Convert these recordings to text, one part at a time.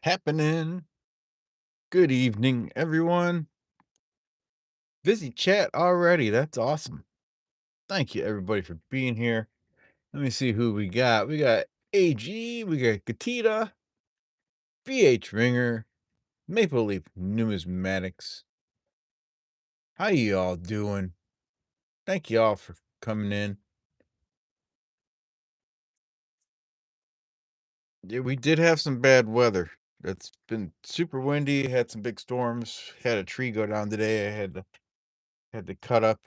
happening? Good evening, everyone. Busy chat already. That's awesome. Thank you, everybody, for being here. Let me see who we got. We got AG, we got Katita, BH Ringer, Maple Leaf Numismatics. How you all doing? Thank you all for coming in. Yeah, we did have some bad weather. It's been super windy, had some big storms, had a tree go down today. I had to cut up.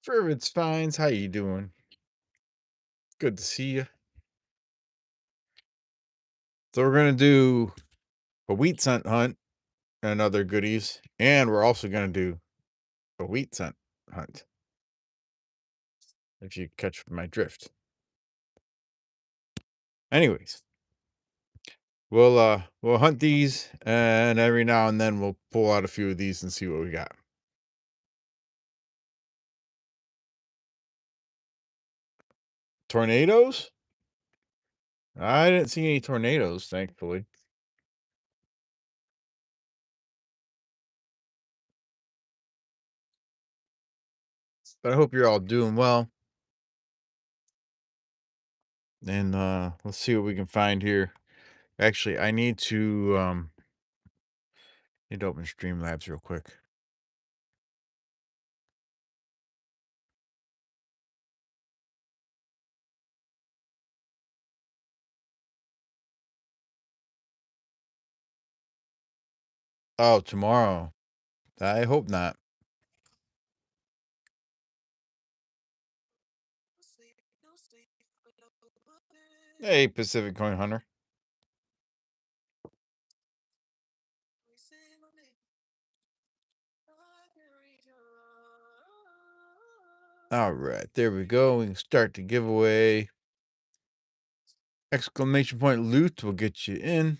Fervid's Fines, how you doing? Good to see you. So we're gonna do a wheat scent hunt and other goodies, and we're also gonna do a wheat scent hunt. If you catch my drift. Anyways, we'll hunt these, and every now and then we'll pull out a few of these and see what we got. Tornadoes? I didn't see any tornadoes, thankfully. But I hope you're all doing well. And let's see what we can find here. Actually, I need to open Streamlabs real quick. Oh, tomorrow. I hope not. Hey, Pacific Coin Hunter. All right, there we go. We can start the giveaway. Exclamation point loot will get you in.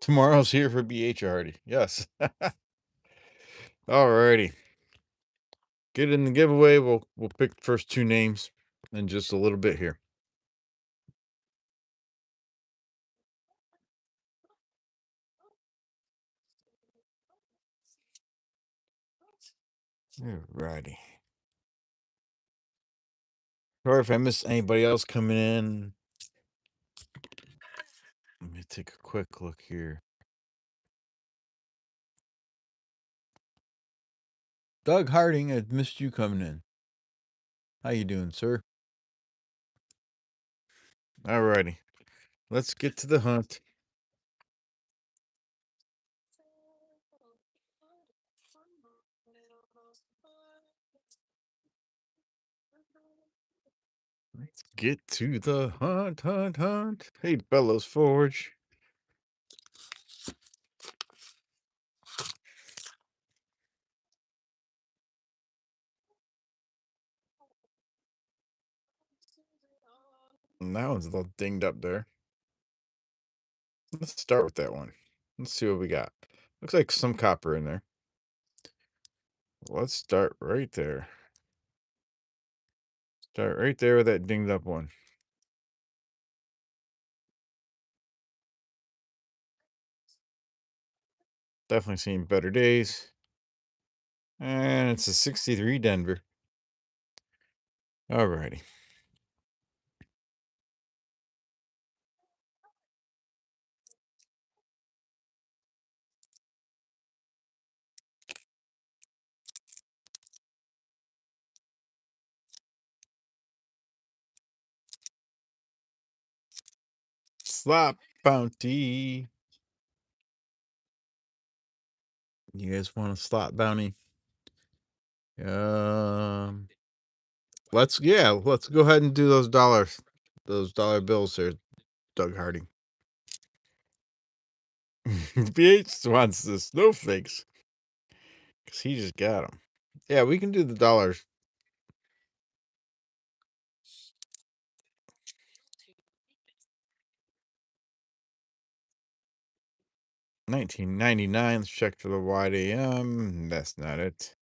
Tomorrow's here for BH already. Yes. Alrighty. Get in the giveaway. We'll pick the first two names in just a little bit here. Alrighty. Sorry if I missed anybody else coming in. Let me take a quick look here. Doug Harding, I missed you coming in. How you doing, sir? Alrighty. Let's get to the hunt. Let's get to the hunt. Hey, Bellows Forge. And that one's a little dinged up there. Let's start with that one. Let's see what we got. Looks like some copper in there. Let's start right there. Start right there with that dinged up one. Definitely seen better days. And it's a 63 Denver. Alrighty. Slop bounty. You guys want a slot bounty? Let's go ahead and do those dollars. Those dollar bills there, Doug Harding. BH wants the snowflakes. Because he just got them. Yeah, we can do the dollars. 1999. Let's check for the wide AM. That's not it.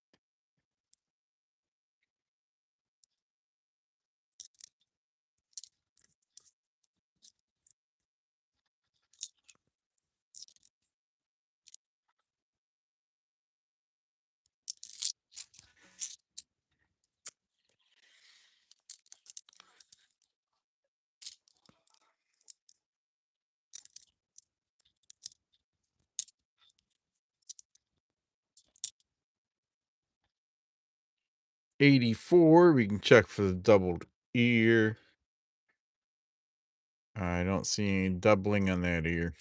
84. We can check for the doubled ear. I don't see any doubling on that ear.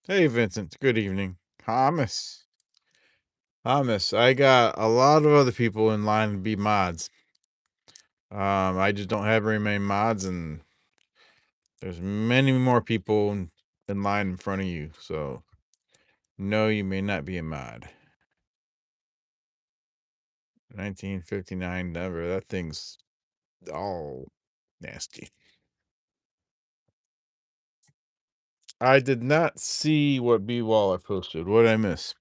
Hey, Vincent. Good evening. Thomas. Thomas, I got a lot of other people in line to be mods. I just don't have very many mods, and there's many more people in line in front of you. So, no, you may not be a mod. 1959, never. That thing's all nasty. I did not see what B Waller posted. What did I miss?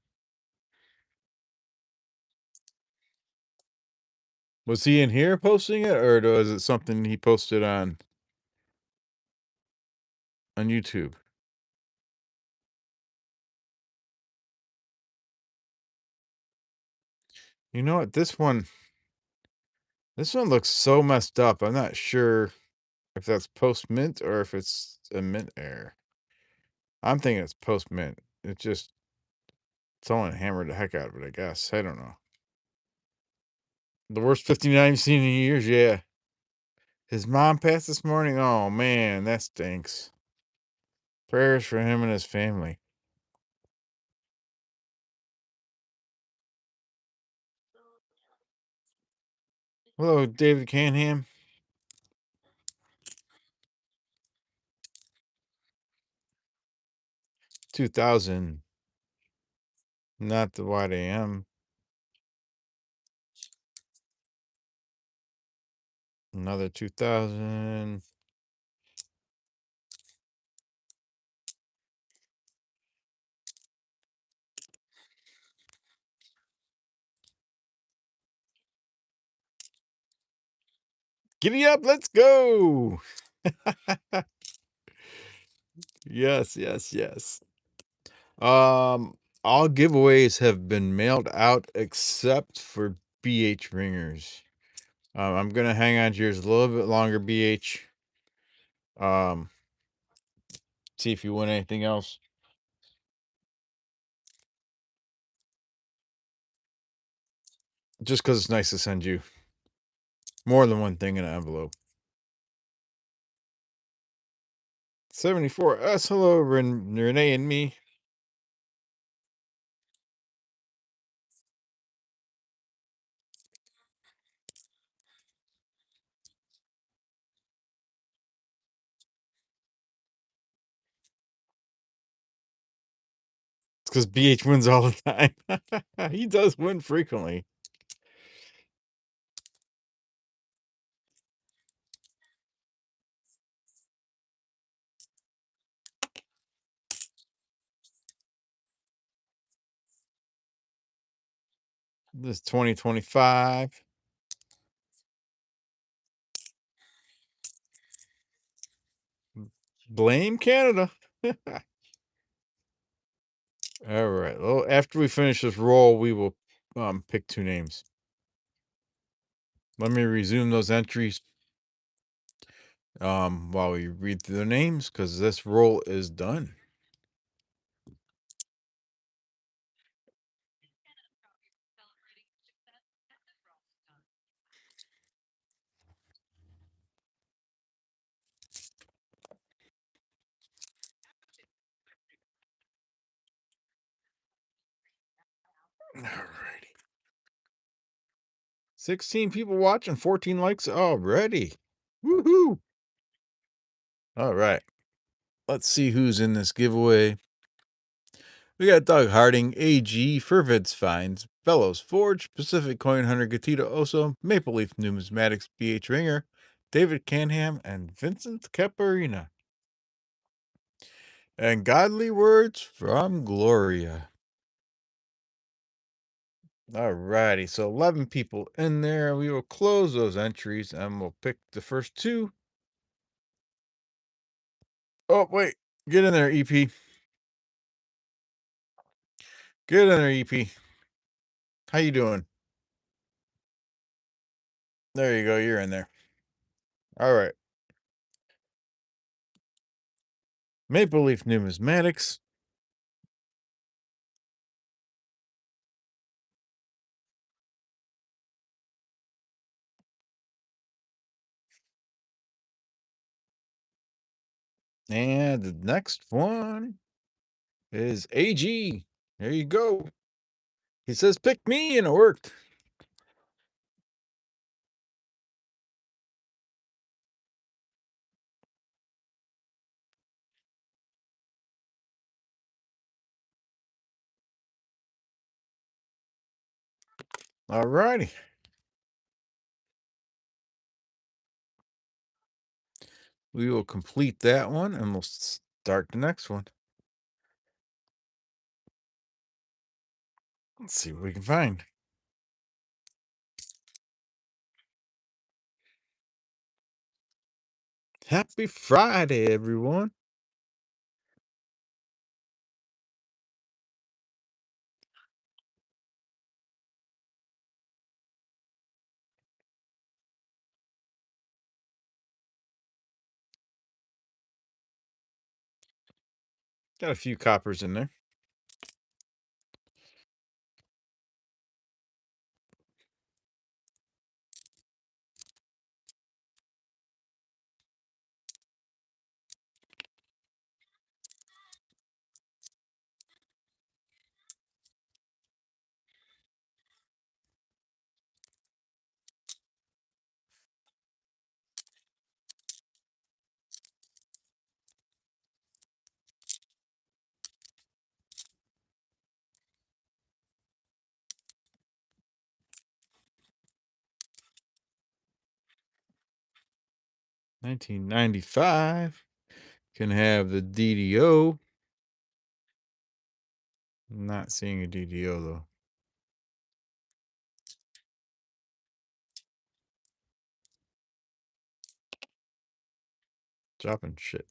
Was he in here posting it, or was it something he posted on YouTube? You know what? This one looks so messed up. I'm not sure if that's post mint or if it's a mint error. I'm thinking it's post mint. Someone hammered the heck out of it, I guess. I don't know. The worst 59 you've seen in years, yeah. His mom passed this morning. Oh man, that stinks. Prayers for him and his family. Hello, David Canham. 2000. Not the wide AM. Another 2000. Giddy up, let's go. Yes, yes, yes. All giveaways have been mailed out except for BH ringers. I'm gonna hang on to yours a little bit longer, BH. Um, see if you win anything else. Just because it's nice to send you more than one thing in an envelope. 74 us. Hello, Renee and me. It's because BH wins all the time. He does win frequently. This 2025. Blame Canada. All right. Well, after we finish this roll, we will pick two names. Let me resume those entries while we read through the names because this roll is done. All righty. 16 people watching, 14 likes already. Woohoo! All right. Let's see who's in this giveaway. We got Doug Harding, AG, Furvids Finds, Bellows Forge, Pacific Coin Hunter, Gatito Oso, Maple Leaf Numismatics, BH Ringer, David Canham, and Vincent Caparina. And godly words from Gloria. Alrighty, so 11 people in there. We will close those entries and we'll pick the first two. Oh, wait. Get in there, EP. Get in there, EP. How you doing? There you go. You're in there. All right. Maple Leaf Numismatics. And the next one is AG. There you go. He says, pick me, and it worked. All righty. We will complete that one and we'll start the next one. Let's see what we can find. Happy Friday, everyone. Got a few coppers in there. $19.95. Can have the DDO. Not seeing a DDO though. Dropping shit.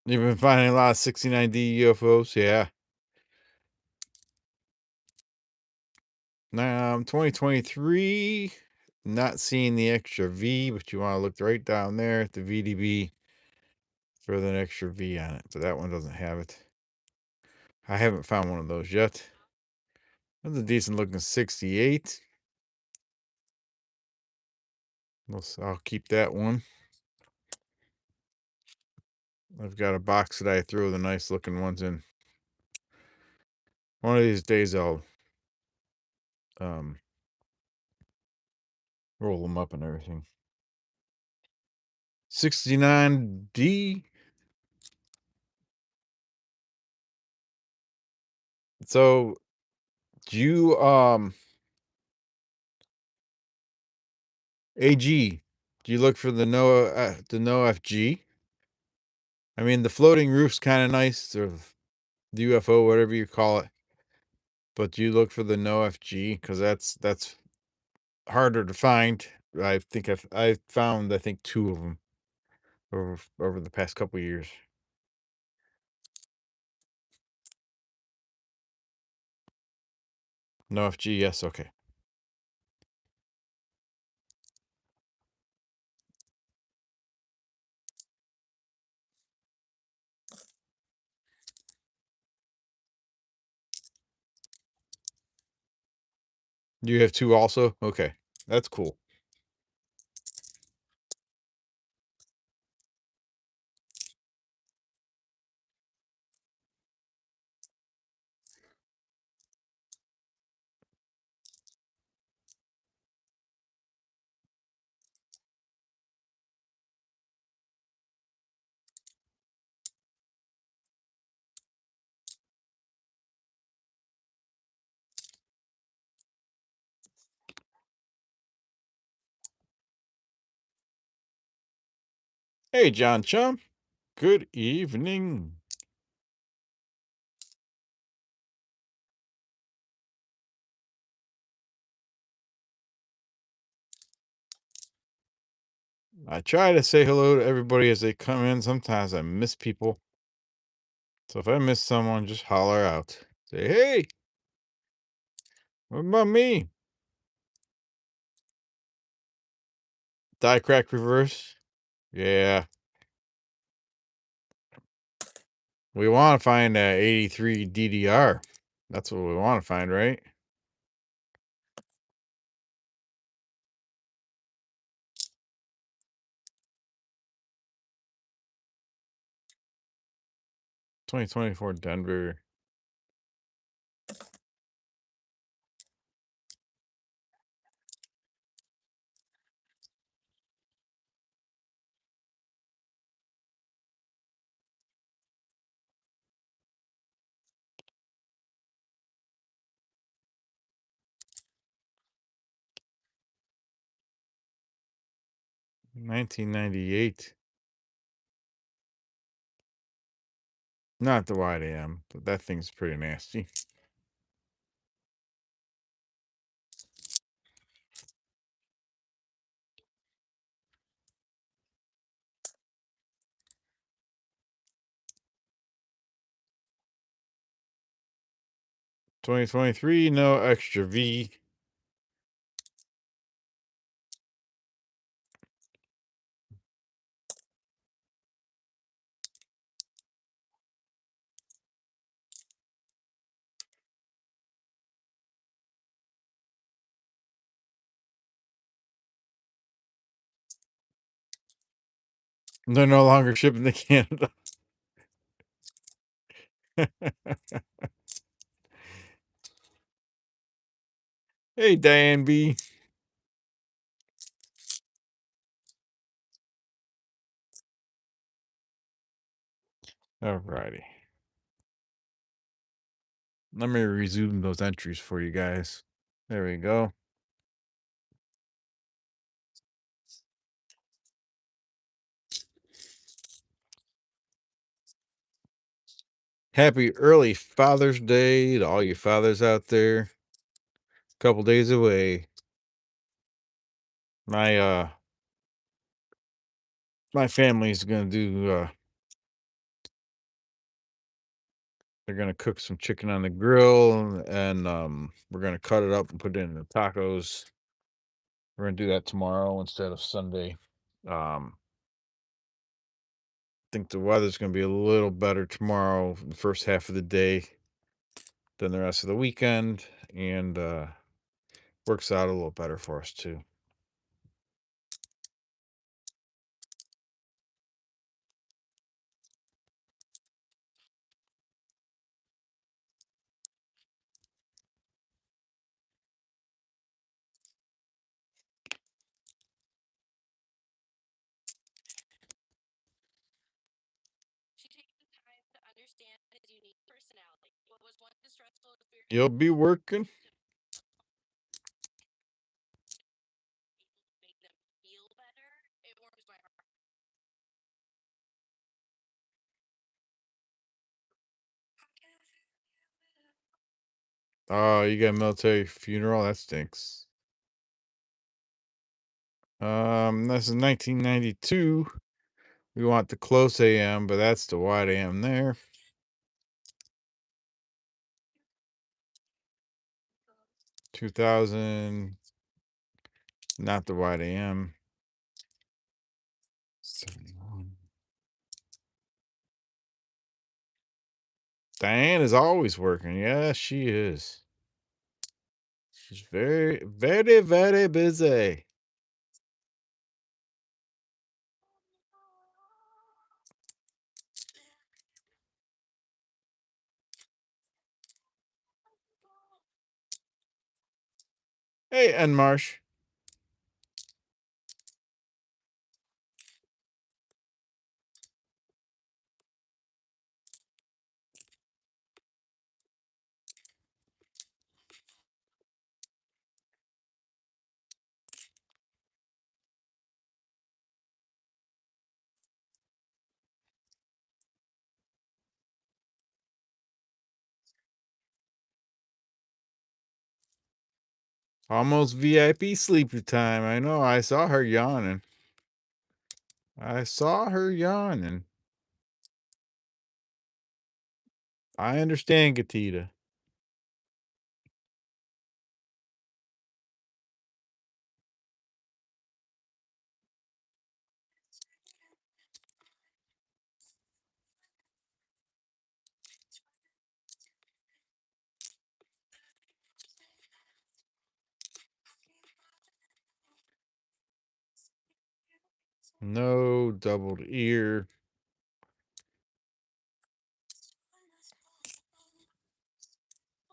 You've been finding a lot of 69D UFOs, yeah. 2023, not seeing the extra V, but you want to look right down there at the VDB for the extra V on it, but that one doesn't have it. I haven't found one of those yet. That's a decent looking 68. I'll keep that one. I've got a box that I throw the nice looking ones in. One of these days I'll roll them up and everything. 69D. So do you AG, do you look for the no FG? I mean, the floating roof's kind of nice, or the UFO, whatever you call it. But do you look for the no FG? Because that's harder to find. I think I've found I think two of them over the past couple years. No FG, yes, okay. You have 2 also? Okay. That's cool. Hey, John Chum. Good evening. I try to say hello to everybody as they come in. Sometimes I miss people. So if I miss someone, just holler out. Say, hey, what about me? Die crack reverse. Yeah. We want to find that 83 DDR. That's what we want to find, right? 2024 Denver. 1998. Not the wide AM, but that thing's pretty nasty. $2023, no extra V. They're no longer shipping to Canada. Hey, Diane B. Alrighty. Let me resume those entries for you guys. There we go. Happy early Father's Day to all you fathers out there. Couple days away. My family's gonna do they're gonna cook some chicken on the grill, and we're gonna cut it up and put it in the tacos. We're gonna do that tomorrow instead of Sunday. Think the weather's gonna be a little better tomorrow, the first half of the day, than the rest of the weekend, and works out a little better for us too. You'll be working. Oh, you got a military funeral? That stinks. This is 1992. We want the close AM, but that's the wide AM there. 2000, not the wide AM. 71. Diane is always working. Yes, she is. She's very, very, very busy. Hey, Enmarsh. Almost VIP sleepy time. I know. I saw her yawning. I saw her yawning. I understand, Gatita. No doubled ear.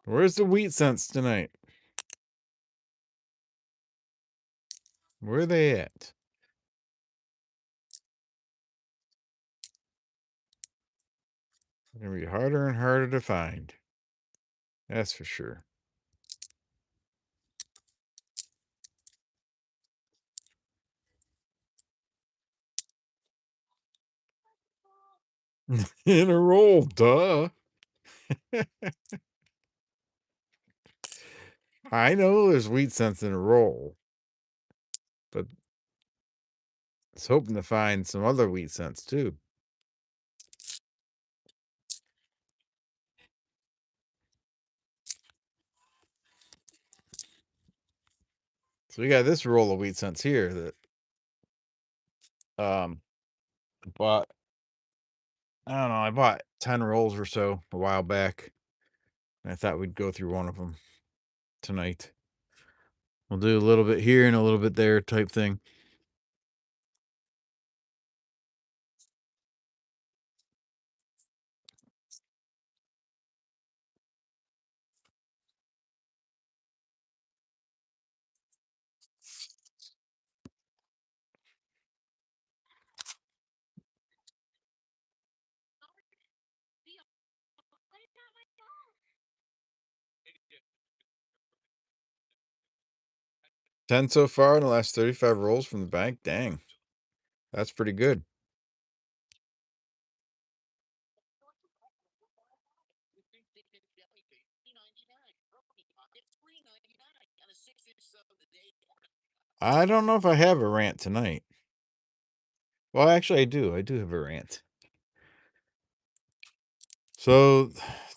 Where's the wheat cents tonight? Where are they at? They're gonna be harder and harder to find. That's for sure. In a roll, duh. I know there's wheat cents in a roll, but I was hoping to find some other wheat cents too. So we got this roll of wheat cents here that bought. I don't know. I bought 10 rolls or so a while back. And I thought we'd go through one of them tonight. We'll do a little bit here and a little bit there type thing. Ten so far in the last 35 rolls from the bank. Dang, that's pretty good. I don't know if I have a rant tonight. Well, actually, I do. I do have a rant. So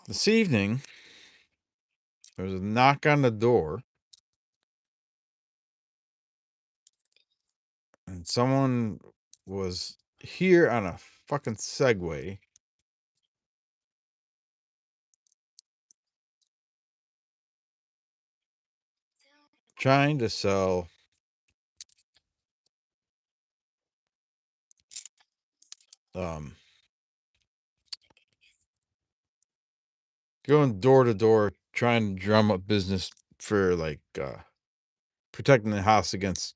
this evening, there was a knock on the door, and someone was here on a fucking Segway. Trying to sell going door to door trying to drum up business for like protecting the house against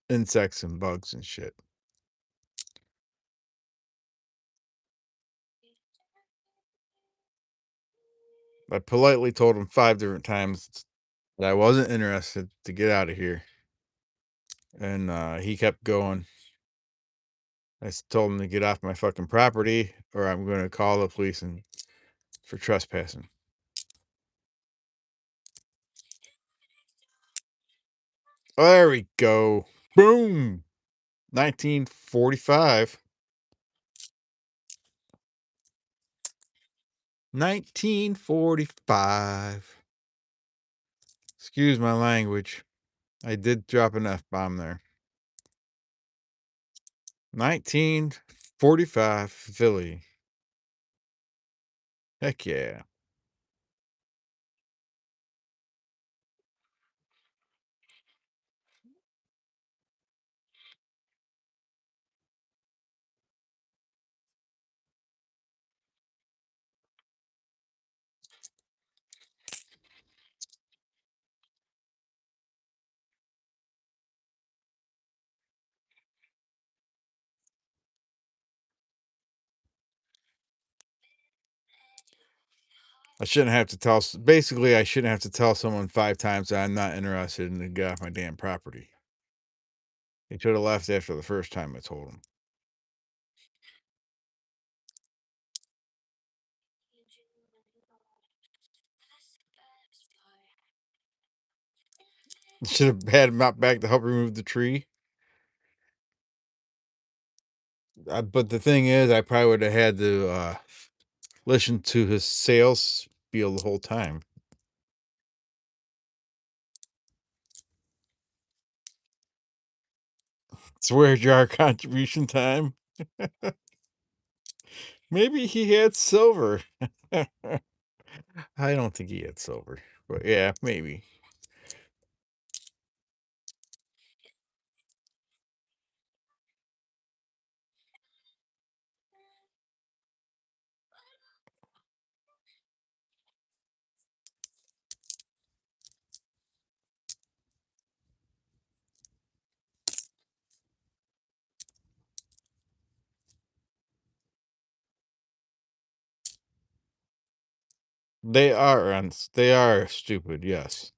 insects and bugs and shit. I politely told him 5 different times that I wasn't interested to get out of here. And he kept going. I told him to get off my fucking property or I'm going to call the police and for trespassing. Oh, there we go. Boom. 1945. 1945. Excuse my language. I did drop an F bomb there. 1945 Philly. Heck yeah. I shouldn't have to basically, I shouldn't have to tell someone 5 times that I'm not interested and to get off my damn property. He should have left after the first time I told him. Should have had him out back to help remove the tree. But the thing is, I probably would have had to listen to his sales spiel the whole time. Swear jar contribution time. Maybe he had silver. I don't think he had silver, but yeah, maybe. They are stupid, yes.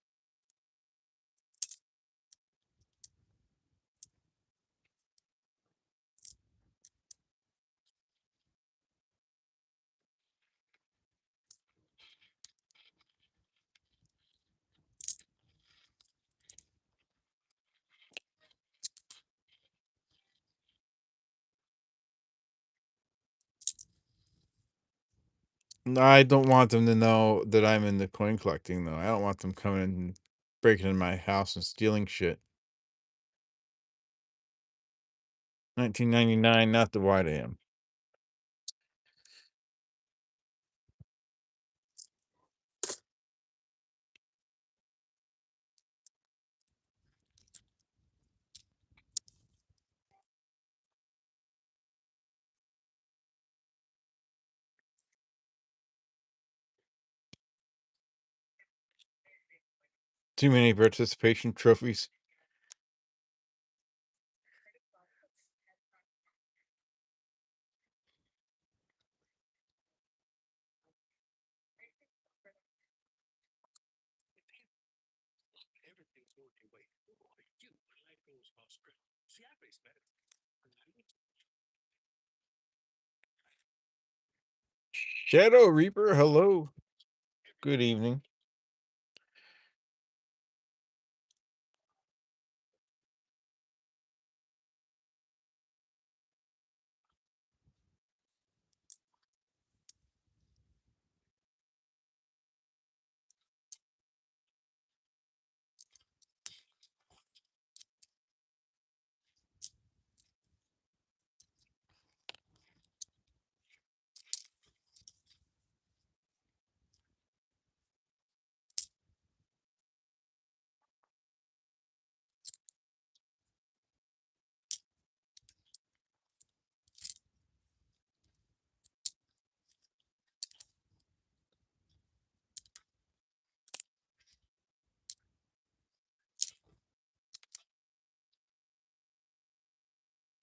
I don't want them to know that I'm into coin collecting, though. I don't want them coming and breaking in my house and stealing shit. 1999, not the wide AM. 'Too many participation trophies. Shadow Reaper, hello. Good evening.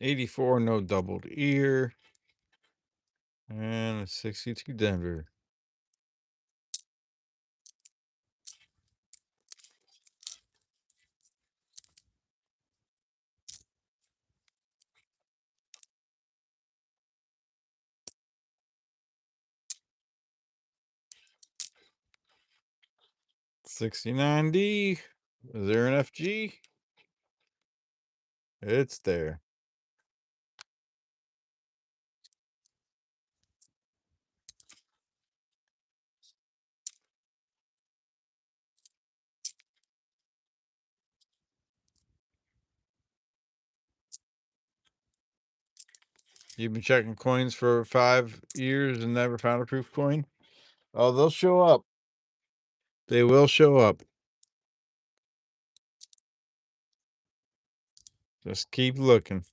84, no doubled ear. And a 62 Denver. $69D. Is there an FG? It's there. You've been checking coins for 5 years and never found a proof coin? Oh, they'll show up. They will show up. Just keep looking.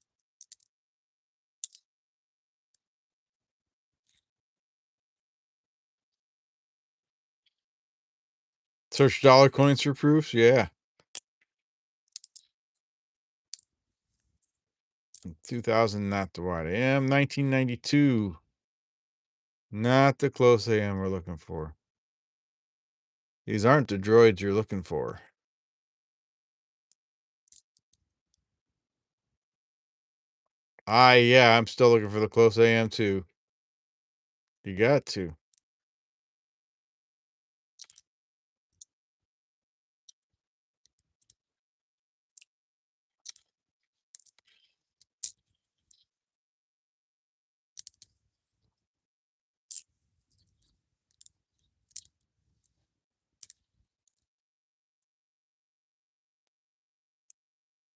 Search dollar coins for proofs? Yeah. 2000, not the wide AM. 1992. Not the close AM we're looking for. These aren't the droids you're looking for. Yeah, I'm still looking for the close AM too. You got to.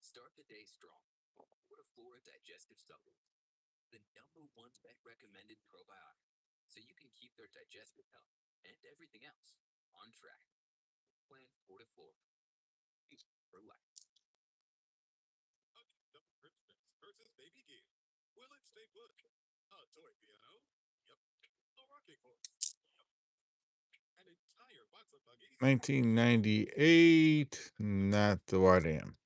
Start the day strong. Flora digestive supplement, the #1 vet recommended probiotic, so you can keep their digestive health and everything else on track. Plan Flora for life. Christmas versus baby gear. Will it stay put? A toy piano? Yep. A rocking horse? An entire box of buggies? 1998, not the wide AM.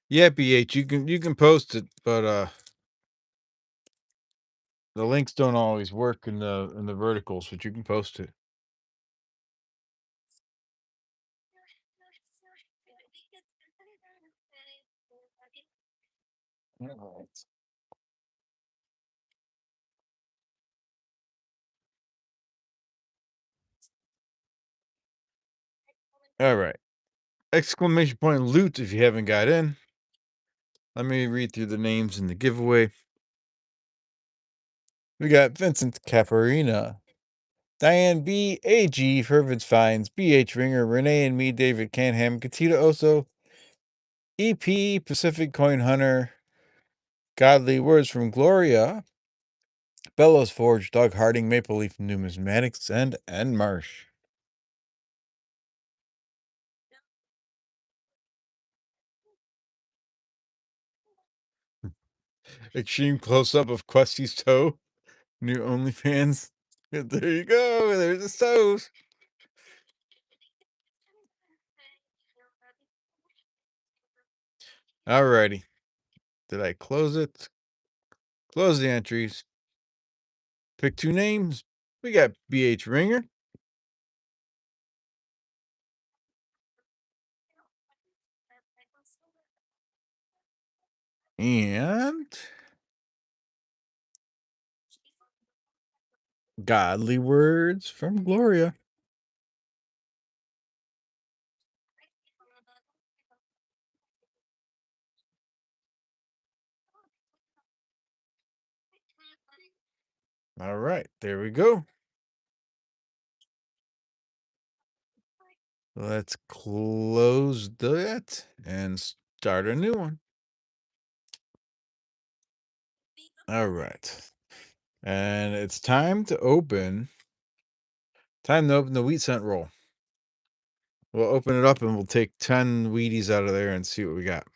Yeah, BH, you can post it, but the links don't always work in the verticals, but you can post it. Alright. All right. Exclamation point loot if you haven't got in. Let me read through the names in the giveaway. We got Vincent Caparina, Diane B, AG, Fervence Fines, BH Ringer, Renee and me, David Canham, Katita Oso, EP, Pacific Coin Hunter, Godly Words from Gloria, Bellows Forge, Doug Harding, Maple Leaf Numismatics, and Marsh. Extreme close up of Questy's toe. New OnlyFans. There you go. There's his toes. Alrighty. Did I close it? Close the entries. Pick two names. We got BH Ringer. And Godly Words from Gloria. All right, there we go. Let's close that and start a new one. All right. And it's time to open the wheat scent roll. We'll open it up and we'll take 10 Wheaties out of there and see what we got.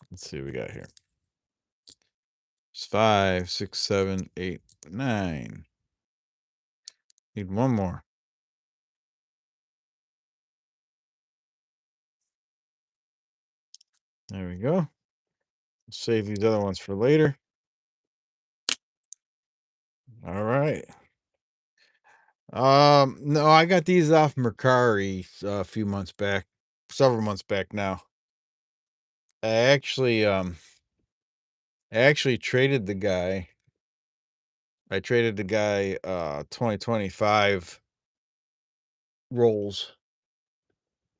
Let's see what we got here. It's 5, 6, 7, 8, 9. Need one more. There we go. Save these other ones for later. All right. No, I got these off Mercari a few months back, several months back now. I actually traded the guy. I traded the guy 2025 rolls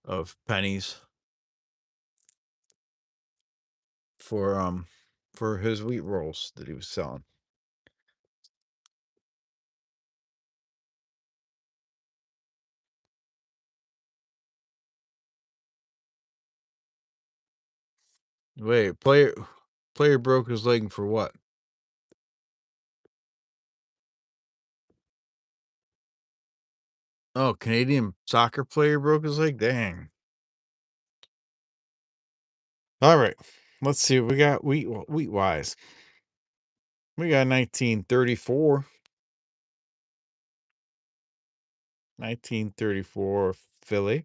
of pennies for his wheat rolls that he was selling. Wait, player broke his leg for what? Oh, Canadian soccer player broke his leg? Dang. All right. Let's see what we got wheat wise. We got 1934. 1934 Philly.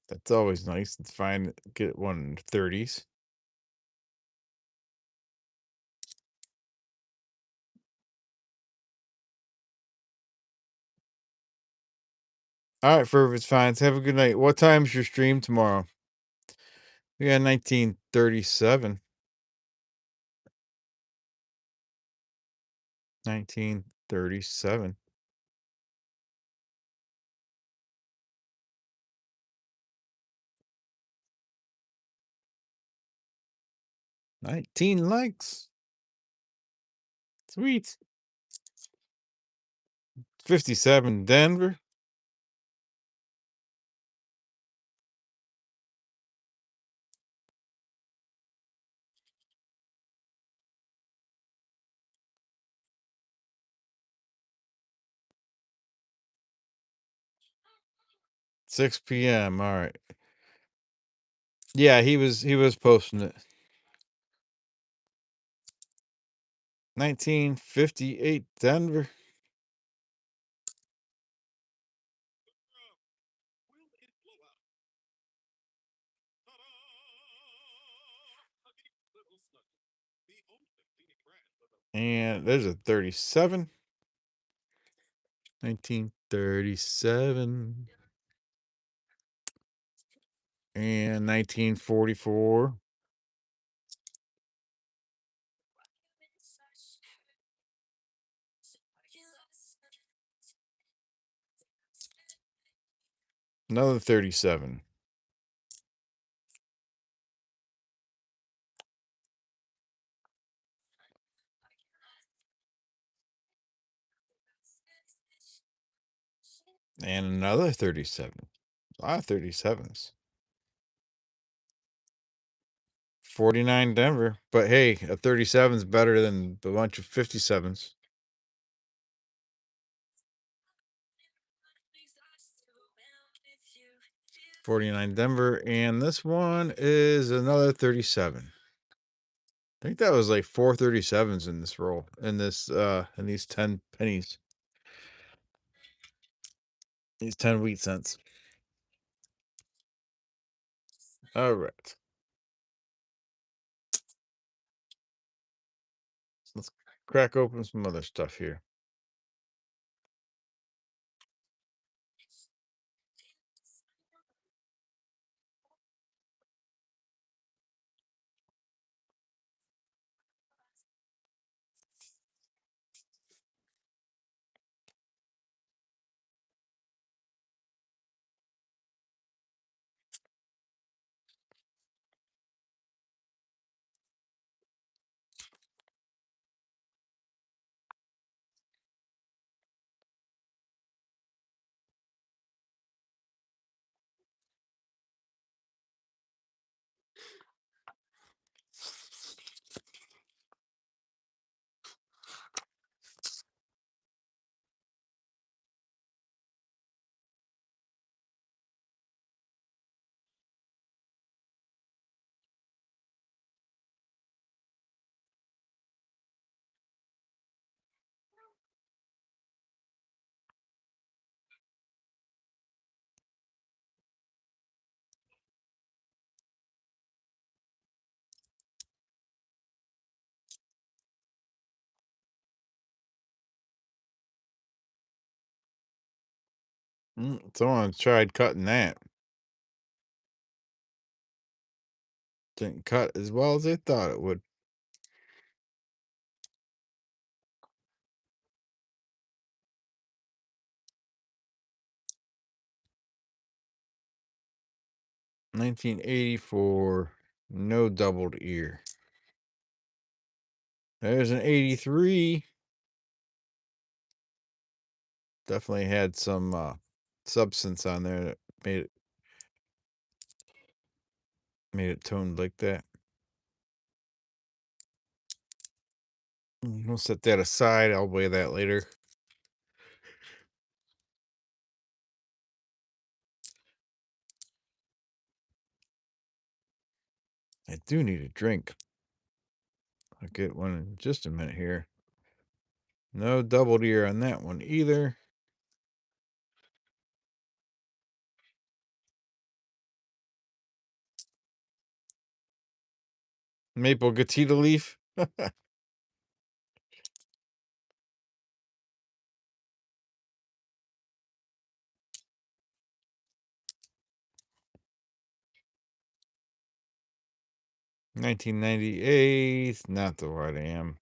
That's always nice. It's fine. Get one in the 30s. All right, Fervitz Fines. Have a good night. What time's your stream tomorrow? We got 1937. 1937. 19 likes. Sweet. 57 Denver. 6 p.m. All right. Yeah, he was posting it. 1958 Denver. And there's a 37. 1937. And 1944. Another 37. And another 37. A lot of 37s. 49 Denver. But hey, a 37 is better than a bunch of 57s. 49 Denver. And this one is another 37. I think that was like 4 37s in this roll, in these 10 pennies. These 10 wheat cents. All right. Let's crack open some other stuff here. Someone tried cutting that. Didn't cut as well as they thought it would. $19.84. No doubled ear. There's an 83. Definitely had some substance on there that made it Made it toned like that. We'll set that aside. I'll weigh that later. I do need a drink. I'll get one in just a minute here. No double deer on that one either. Maple Gatita leaf. 1998. Not the white am.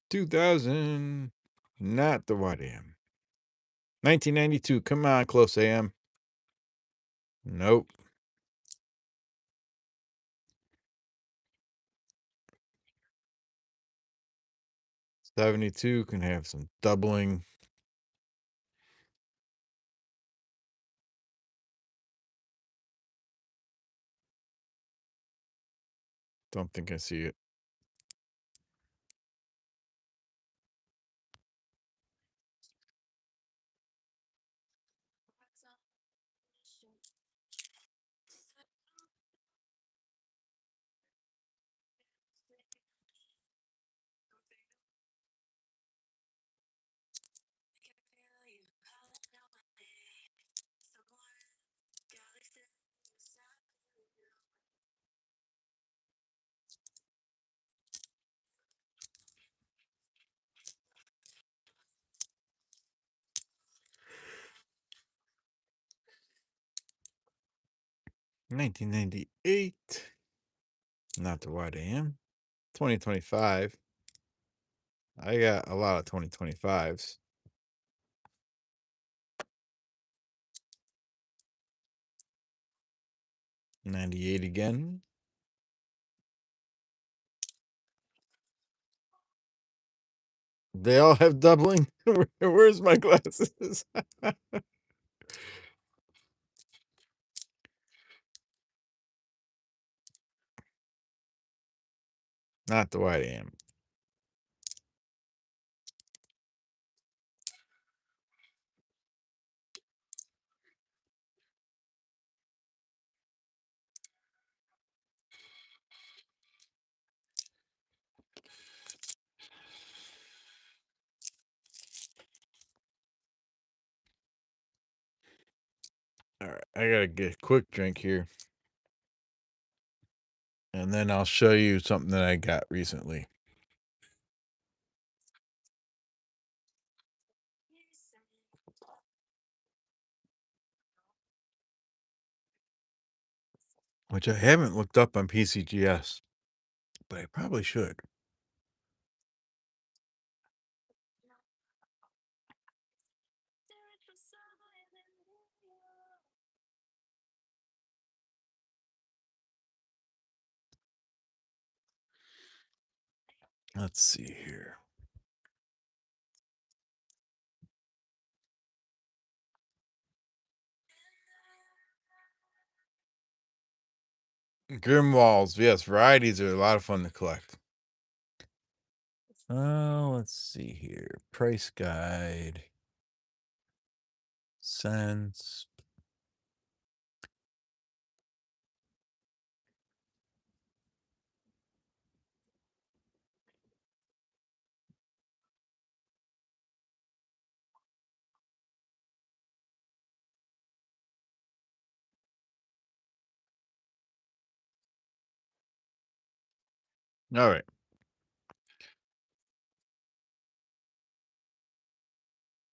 $2,000. Not the white am. 1992. Come on, close am. Nope. 72 can have some doubling. Don't think I see it. $1998. Not the white am. 2025. I got a lot of 2025s. 98 again. They all have doubling. Where's my glasses? Not the white am. All right, I gotta get a quick drink here. And then I'll show you something that I got recently. Which I haven't looked up on PCGS, but I probably should. Let's see here. Grimwalls, yes, varieties are a lot of fun to collect. Let's see here. Price guide. Cents. All right.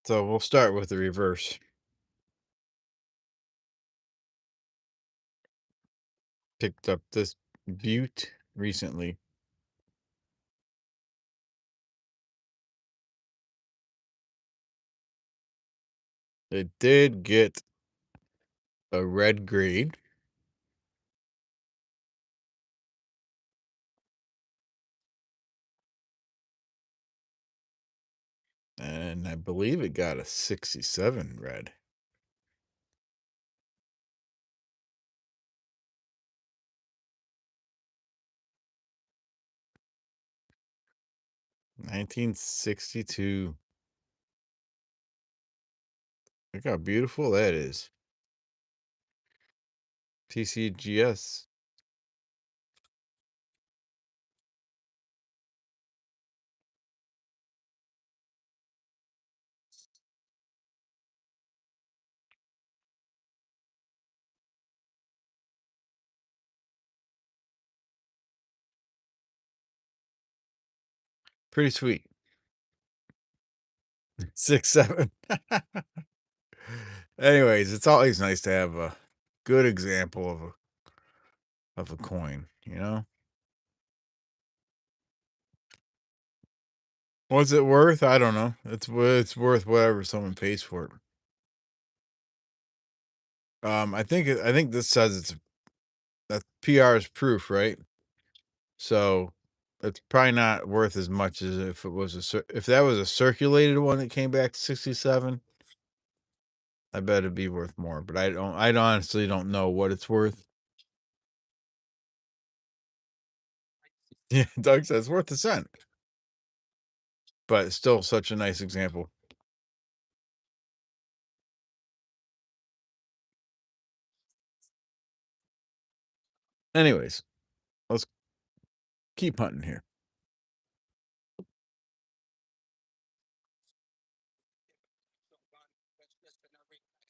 So we'll start with the reverse. Picked up this Butte recently. It did get a red grade. And I believe it got a 67 red. $1962. Look how beautiful that is. PCGS. Pretty sweet. 6-7. Anyways, it's always nice to have a good example of a coin, you know? What's it worth? I don't know. It's worth whatever someone pays for it. I think this says it's that PR is proof, right? So it's probably not worth as much as if it was if that was a circulated one that came back to 67. I bet it'd be worth more, but I honestly don't know what it's worth. Yeah, Doug says it's worth a cent, but it's still such a nice example. Anyways, let's keep hunting here.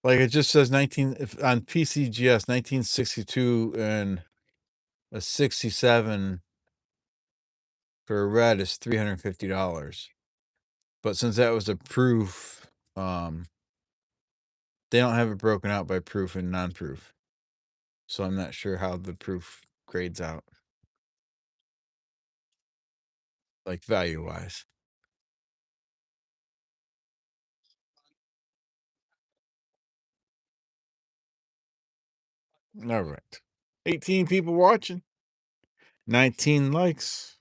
Like it just says 19 if on PCGS 1962 and a 67 for a red is $350. But since that was a proof, they don't have it broken out by proof and non-proof. So I'm not sure how the proof grades out, like value-wise. All right. 18 people watching, 19 likes.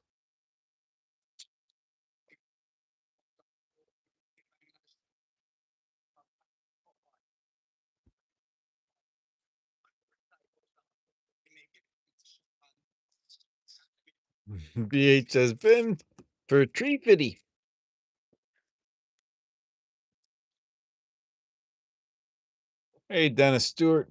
BH has been for tree fitty. Hey, Dennis Stewart.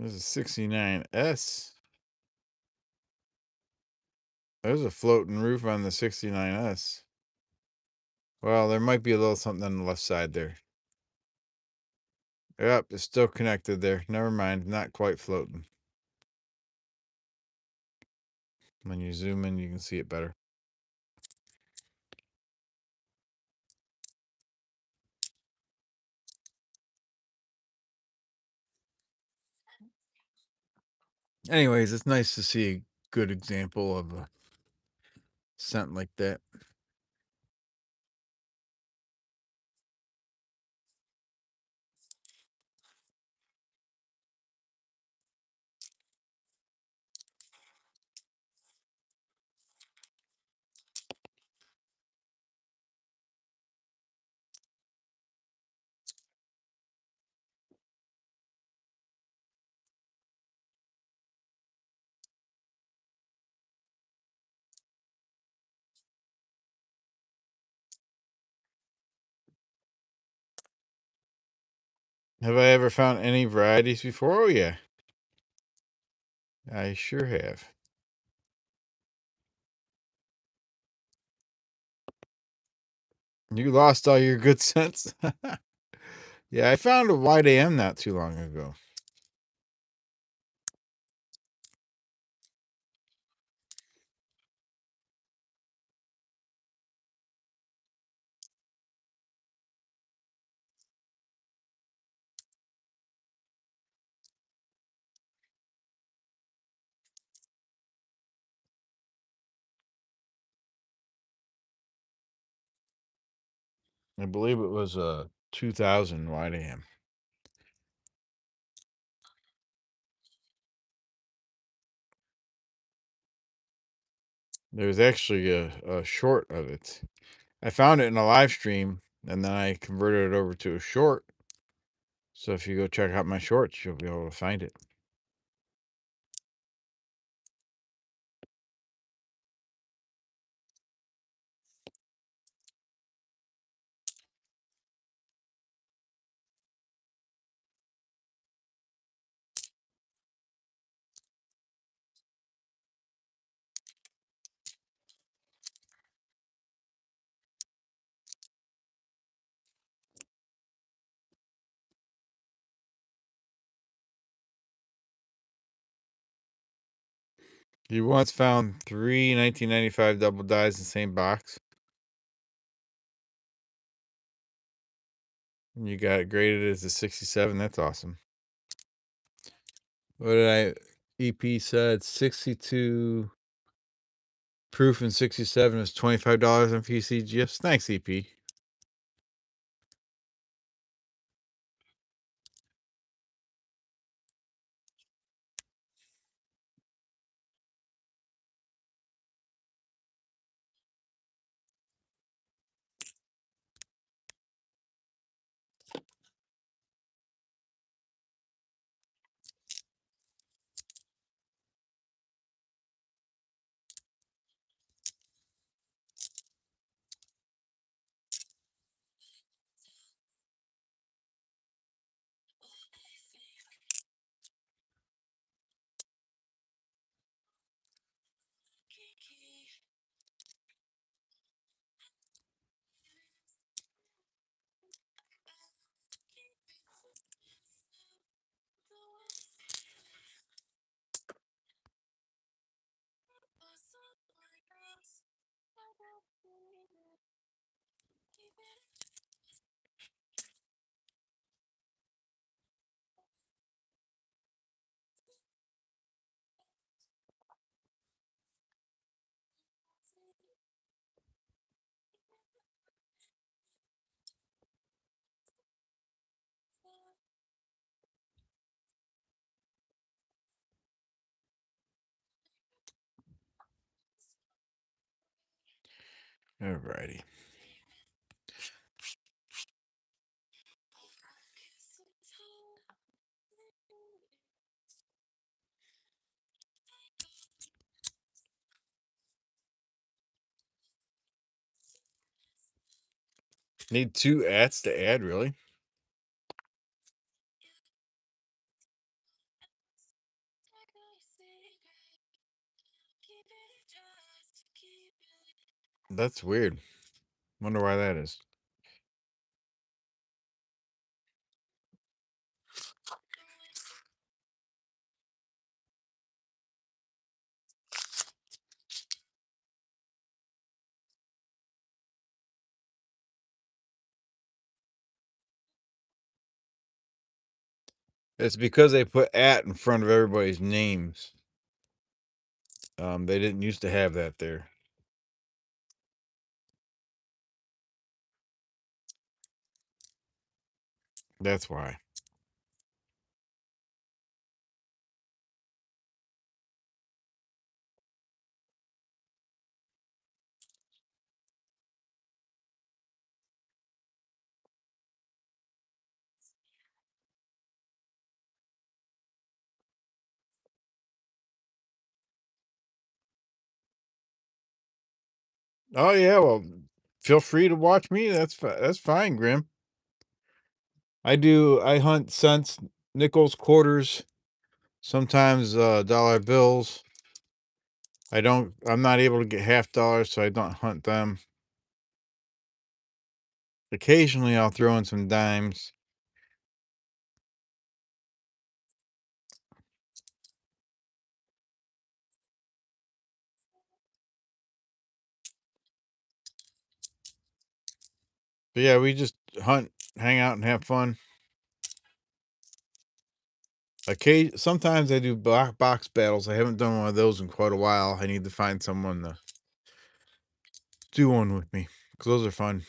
There's a 69S. There's a floating roof on the 69S. Well, there might be a little something on the left side there. Yep, it's still connected there. Never mind, not quite floating. When you zoom in, you can see it better. Anyways, it's nice to see a good example of a scent like that. Have I ever found any varieties before? Oh, yeah. I sure have. You lost all your good sense? Yeah, I found a white AM not too long ago. I believe it was a 2000 YDM. There was actually a short of it. I found it in a live stream and then I converted it over to a short. So if you go check out my shorts, you'll be able to find it. You once found three 1995 double dies in the same box, and you got it graded as a 67. That's awesome. What did EP said 62 proof and 67 is $25 on PCGS. Thanks, EP. Alrighty. Need two ats to add, really? That's weird. Wonder why that is. It's because they put at in front of everybody's names. They didn't used to have that there. That's why. Oh yeah, well, feel free to watch me. That's fine, Grim. I hunt cents, nickels, quarters, sometimes dollar bills. I'm not able to get half dollars, so I don't hunt them. Occasionally I'll throw in some dimes. But yeah, we just hunt, hang out and have fun. Sometimes I do black box battles. I haven't done one of those in quite a while. I need to find someone to do one with me because those are fun.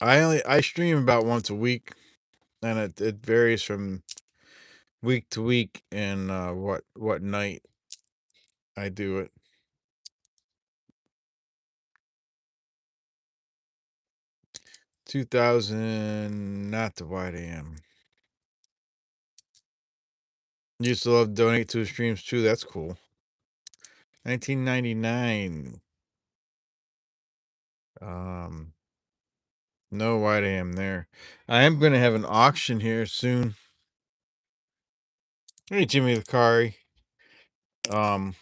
I stream about once a week, and it varies from week to week and what night I do it. 2000, not the wide AM. Used to love donate to his streams too. That's cool. 1999. Um, no wide AM there. I am going to have an auction here soon. Hey, Jimmy the Kari.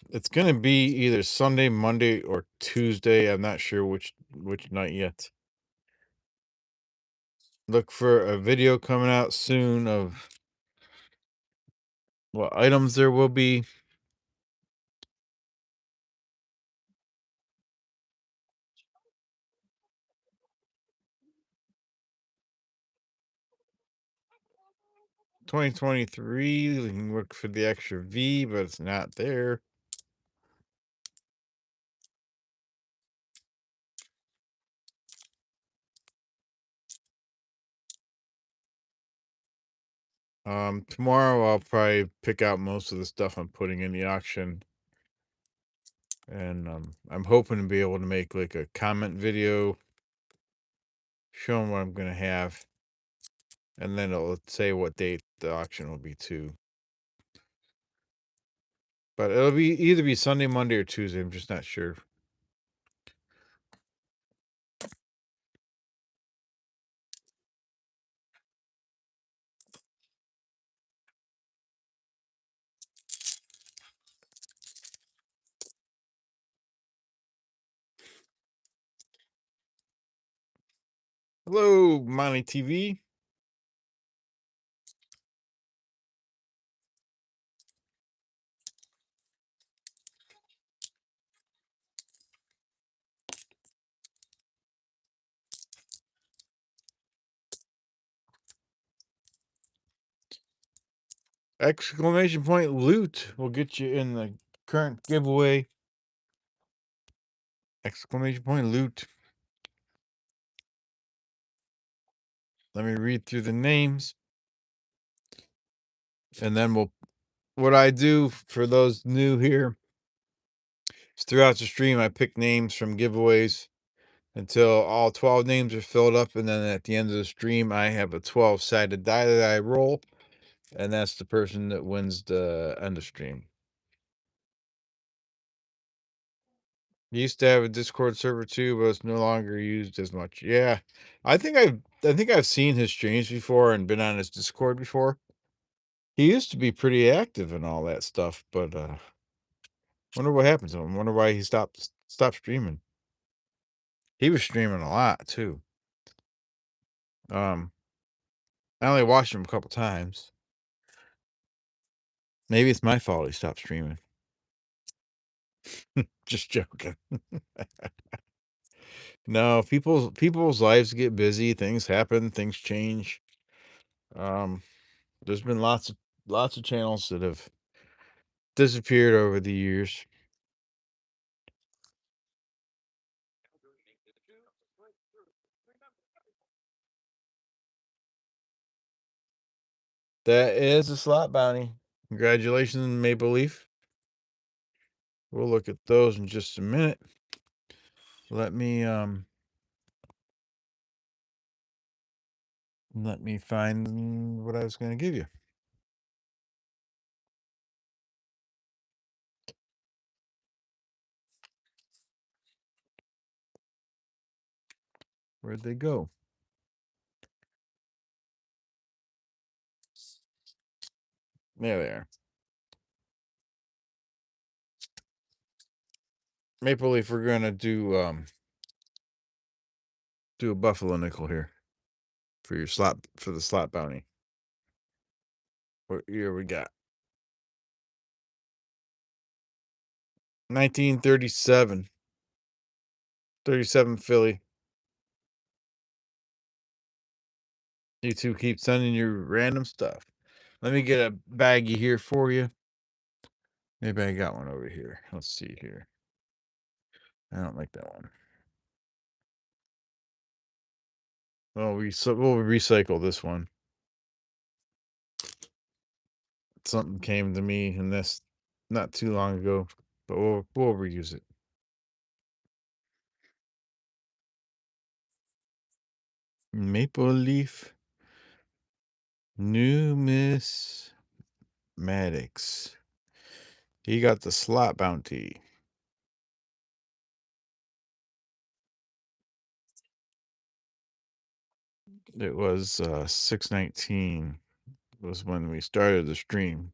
It's going to be either Sunday, Monday, or Tuesday. I'm not sure which night yet. Look for a video coming out soon of what items there will be. $2023. We can look for the extra V, but it's not there. Tomorrow I'll probably pick out most of the stuff I'm putting in the auction, and I'm hoping to be able to make like a comment video showing what I'm gonna have, and then it'll say what date the auction will be too. But it'll be either be Sunday, Monday, or Tuesday. I'm just not sure. Hello, Monty TV. Exclamation point loot will get you in the current giveaway. Exclamation point loot. Let me read through the names, and then what I do for those new here is throughout the stream I pick names from giveaways until all 12 names are filled up, and then at the end of the stream I have a 12-sided die that I roll, and that's the person that wins the end of stream. He used to have a Discord server too, but it's no longer used as much. Yeah. I think I've seen his streams before and been on his Discord before. He used to be pretty active and all that stuff, but wonder what happened to him. Wonder why he stopped streaming. He was streaming a lot too. Um I only watched him a couple times. Maybe it's my fault he stopped streaming. Just joking. No, people's lives get busy, things happen, things change. Um there's been lots of channels that have disappeared over the years. That is a slot bounty. Congratulations, Maple Leaf. We'll look at those in just a minute. Let me find what I was going to give you. Where'd they go? There they are. Maple Leaf, we're gonna do a buffalo nickel here for the slot bounty. What year we got? 1937. 37 Philly. You two keep sending your random stuff. Let me get a baggie here for you. Maybe I got one over here. Let's see here. I don't like that one. Oh, we'll recycle this one. Something came to me in this not too long ago, but we'll reuse it. Maple Leaf Numismatics. He got the slot bounty. It was 619 was when we started the stream.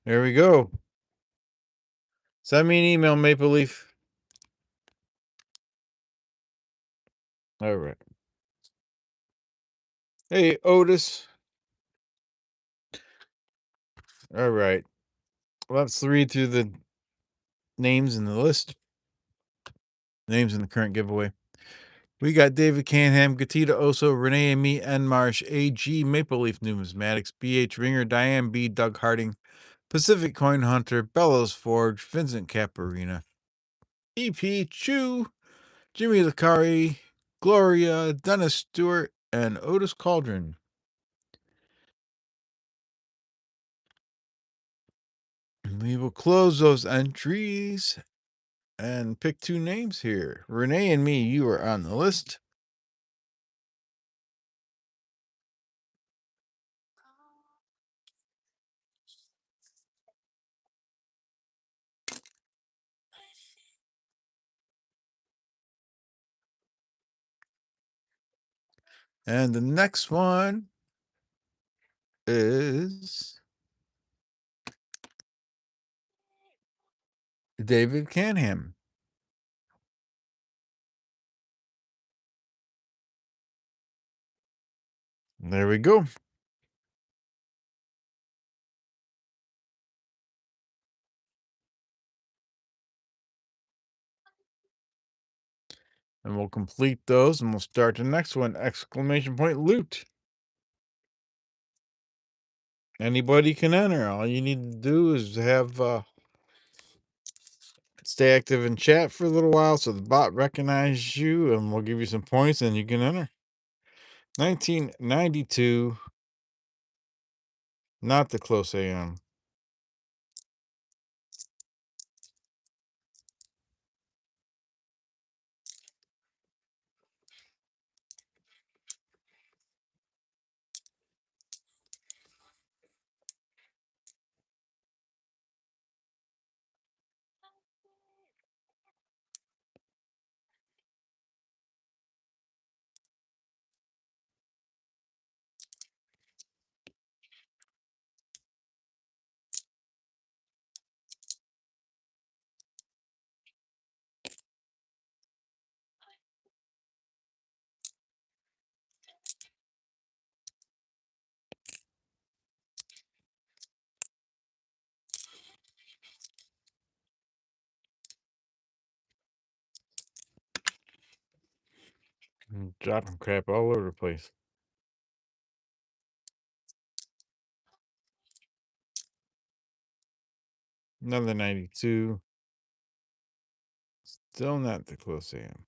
There we go. Send me an email, Maple Leaf. All right. Hey, Otis. All right. Let's read through the names in the list. Names in the current giveaway. We got David Canham, Gatita Oso, Renee and Me, N. Marsh, AG, Maple Leaf Numismatics, BH Ringer, Diane B, Doug Harding, Pacific Coin Hunter, Bellows Forge, Vincent Caparina, EP Chew, Jimmy Licari, Gloria, Dennis Stewart, and Otis Cauldron. And we will close those entries and pick two names here. Renee and Me, you are on the list. And the next one is David Canham. There we go. And we'll complete those and we'll start the next one. Exclamation point loot. Anybody can enter. All you need to do is have stay active in chat for a little while so the bot recognizes you and we'll give you some points and you can enter. 1992. Not the close AM. Dropping crap all over the place. Another 92. Still not the close AM.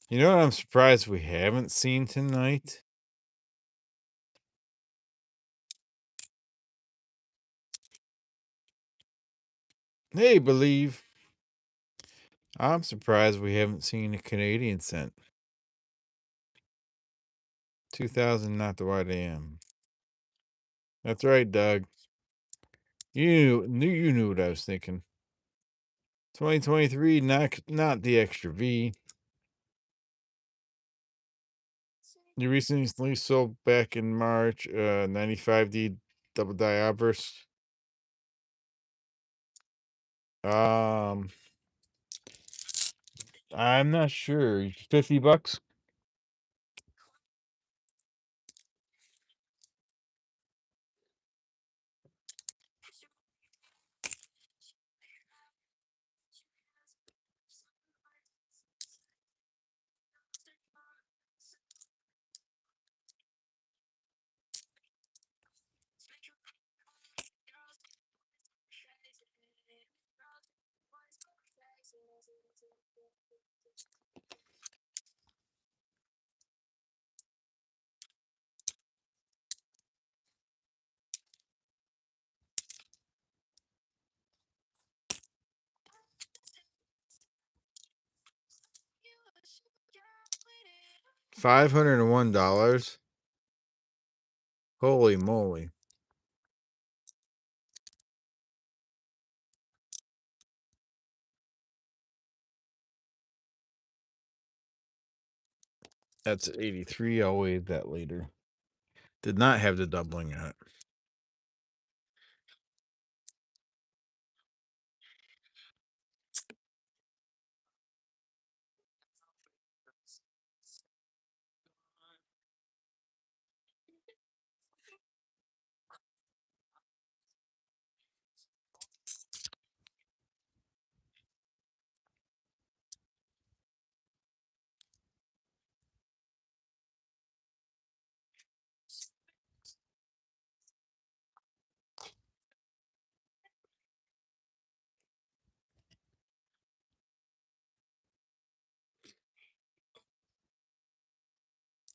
You know what I'm surprised we haven't seen tonight? Hey, Believe. I'm surprised we haven't seen a Canadian cent. 2000, not the white AM. That's right, Doug. You knew what I was thinking. 2023, not the extra V. You recently sold back in March, 95D double die obverse. I'm not sure. $50. $501. Holy moly. That's 83. I'll waive that later. Did not have the doubling on it.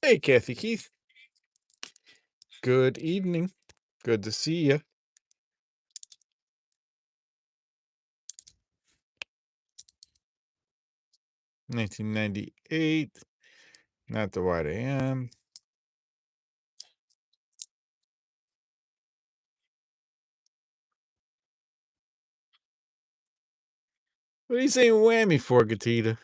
Hey, Kathy Keith. Good evening. Good to see you. $19.98. Not the wide AM. What are you saying whammy for, Gatita?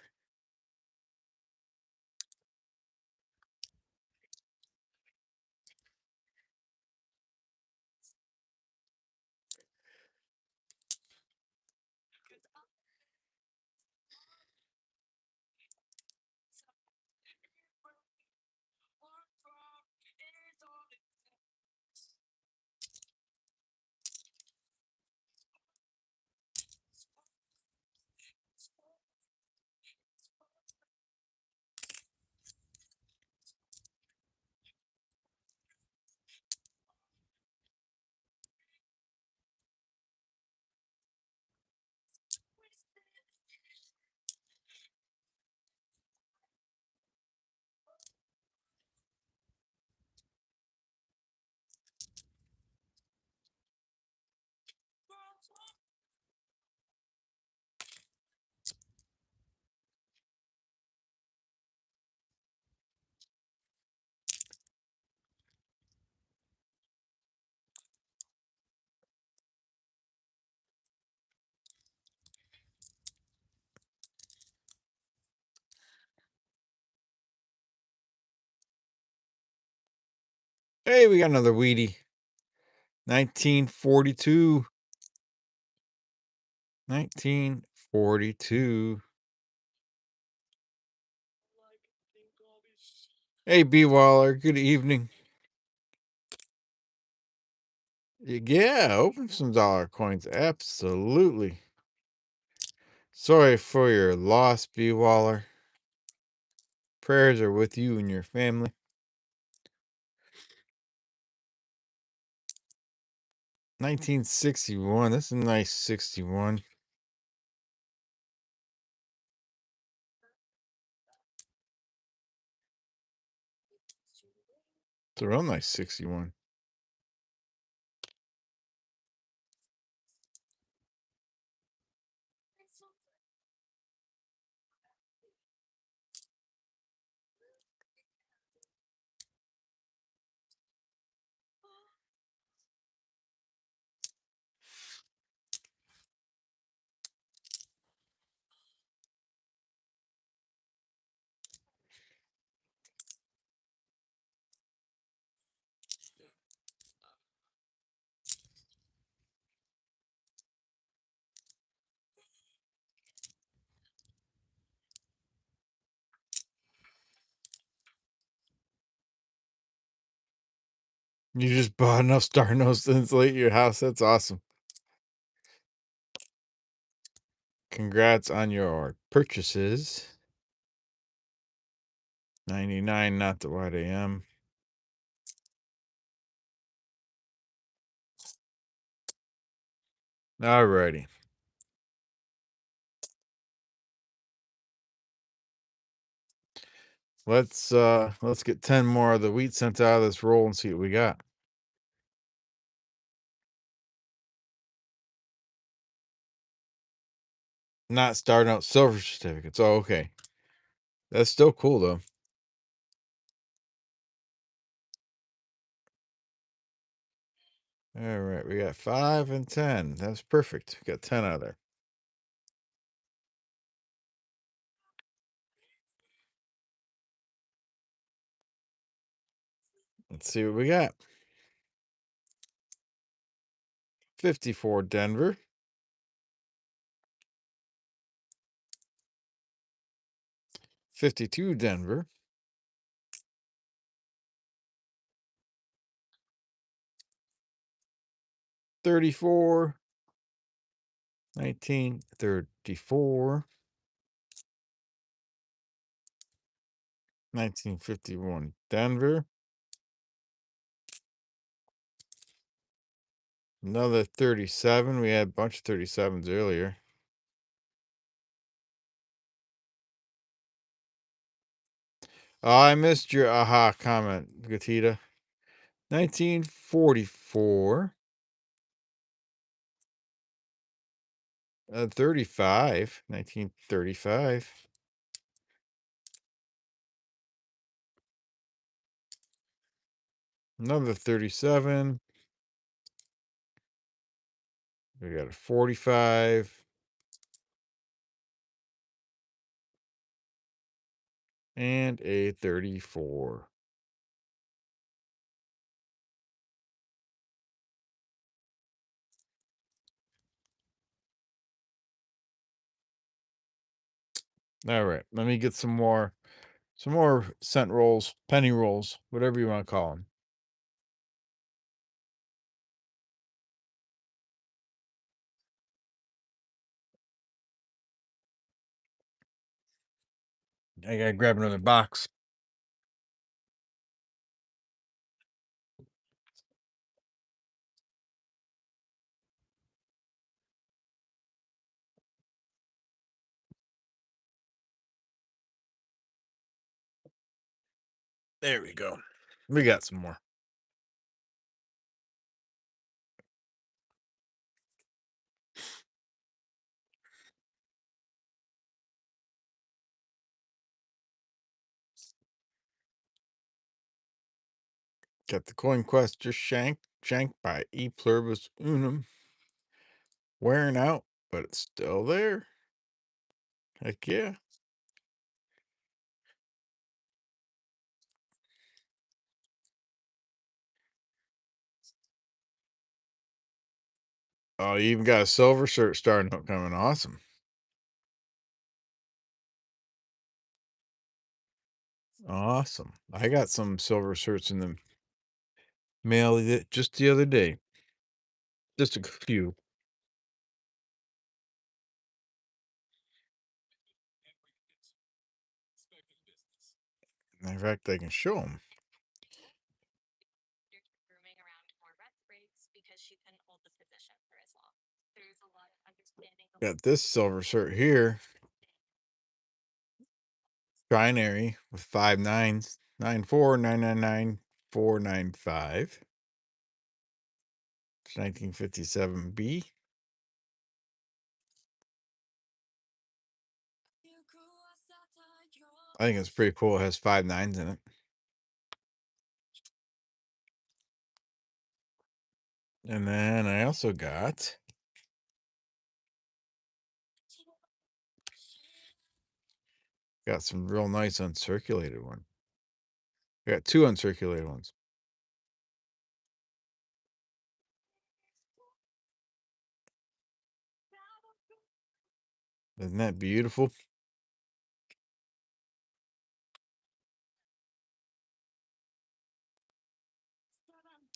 Hey, we got another Wheatie. 1942. 1942. Hey, B Waller. Good evening. Yeah, open some dollar coins. Absolutely. Sorry for your loss, B Waller. Prayers are with you and your family. 1961. That's a nice 61. It's a real nice 61. You just bought enough Star Notes to insulate your house. That's awesome. Congrats on your purchases. 99, not the wide AM. Alrighty. Let's get 10 more of the wheat sent out of this roll and see what we got. Not Star Note silver certificates. Oh, okay. That's still cool though. All right, we got 5 and 10. That's perfect. Got 10 out of there. Let's see what we got. 54 Denver. 52 Denver. 34. 1934. 1951 Denver. Another 37. We had a bunch of 37s earlier. Oh, I missed your aha comment, Gatita. 1944. 35. 1935. Another 37. We got a 45. And a 34. All right, let me get some more cent rolls, penny rolls, whatever you want to call them. I gotta grab another box. There we go. We got some more. Got the coin quest just shanked by E pluribus unum. Wearing out, but it's still there. Heck yeah. Oh, you even got a silver shirt starting up coming. Awesome. Awesome. I got some silver shirts in the mail just the other day. Just a few. In fact, I can show them. Grooming around more rest breaks because she couldn't hold the position for as long. There's a lot of understanding. Got this silver shirt here. Binary with 5 nines. 94 999 495. It's 1957B. I think it's pretty cool. It has 5 nines in it. And then I also got some real nice uncirculated one. I got 2 uncirculated ones. Isn't that beautiful?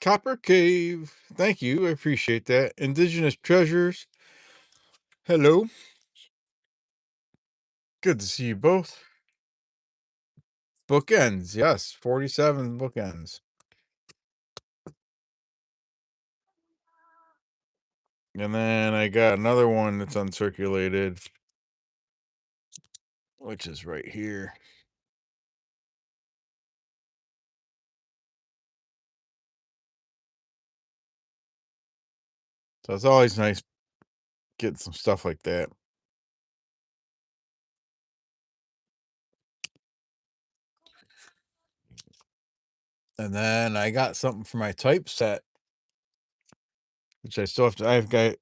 Copper Cave. Thank you. I appreciate that. Indigenous Treasures. Hello. Good to see you both. Bookends. Yes. 47 bookends. And then I got another one that's uncirculated, which is right here. So it's always nice getting some stuff like that. And then I got something for my typeset which I still have to. I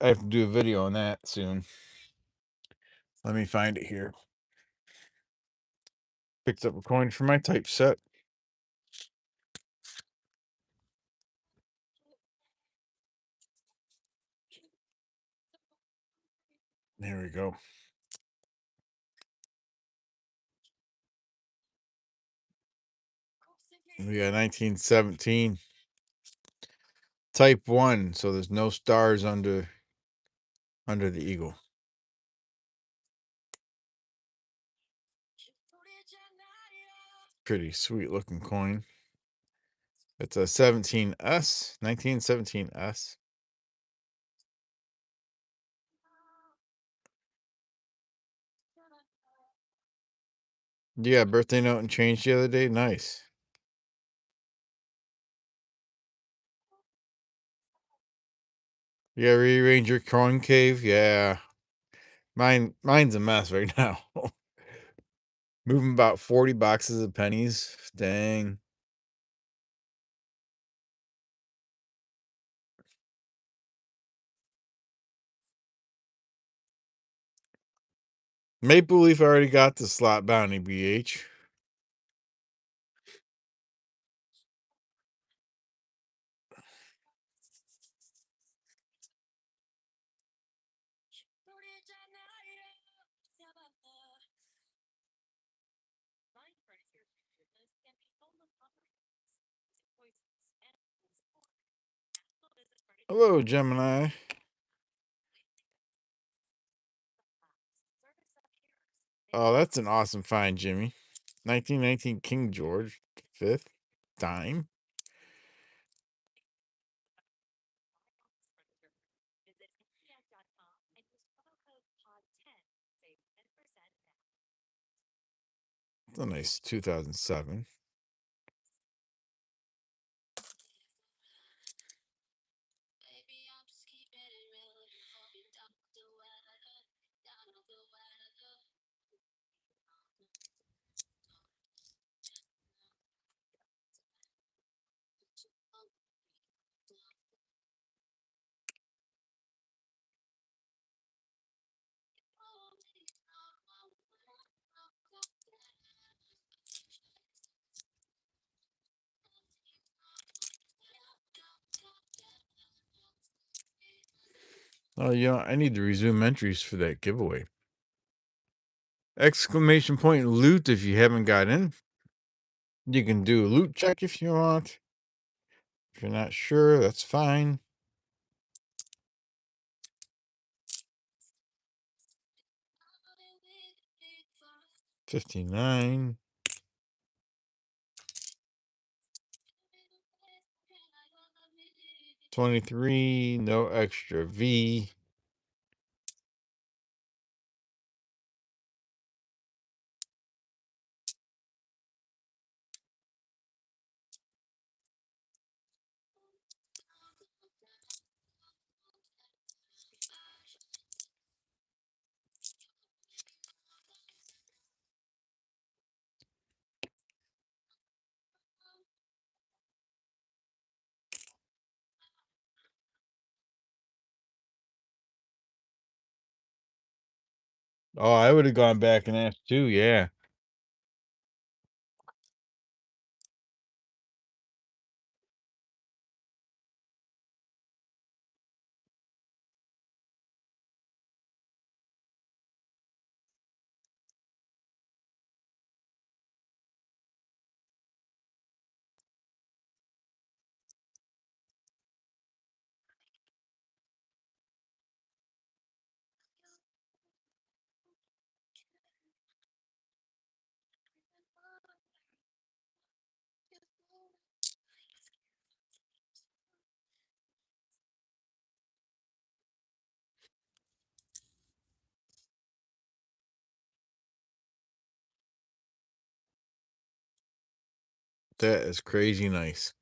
have to do a video on that soon. Let me find it here. Picked up a coin for my typeset. There we go. We got 1917 type 1, so there's no stars under the eagle. Pretty sweet looking coin. It's a 17S, 1917S. Yeah, birthday note and change the other day. Nice. Yeah, rearrange your coin cave. Yeah. Mine's a mess right now. Moving about 40 boxes of pennies. Dang. Maple Leaf already got the slot bounty, BH. Hello, Gemini. Oh, that's an awesome find, Jimmy. 1919 King George V dime. It's a nice 2007. Oh, yeah, I need to resume entries for that giveaway. Exclamation point loot if you haven't got in. You can do a loot check if you want. If you're not sure, that's fine. $59. 23, no extra V. Oh, I would have gone back and asked too, yeah. That is crazy nice.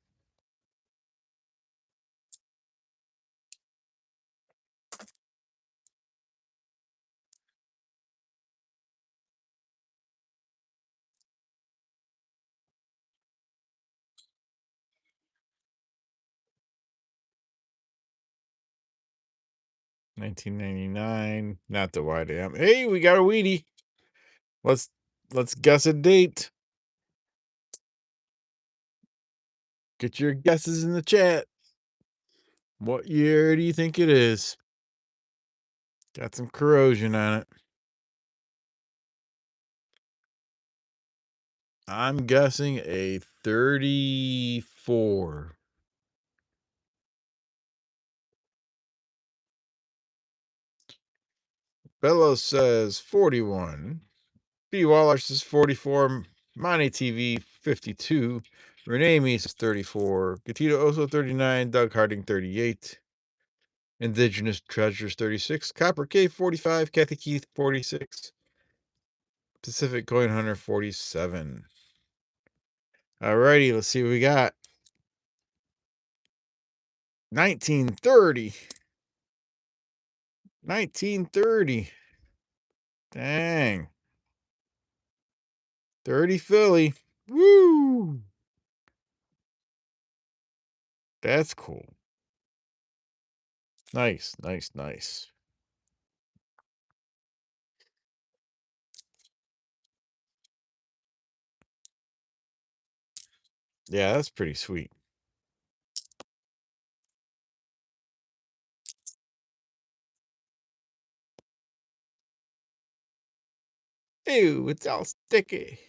1999. Not the wide am. Hey, we got a Wheatie. Let's let's guess a date. Get your guesses in the chat. What year do you think it is? Got some corrosion on it. I'm guessing a 34. Bellows says 41. B. Waller says 44. Monty TV 52. Renee Me says 34. Gatito Oso 39. Doug Harding 38. Indigenous Treasures 36. Copper K 45. Kathy Keith 46. Pacific Coin Hunter 47. Alrighty, let's see what we got. 1930. 1930. Dang. 30 Philly. Woo! That's cool. Nice, nice, nice. Yeah, that's pretty sweet. Ew, it's all sticky.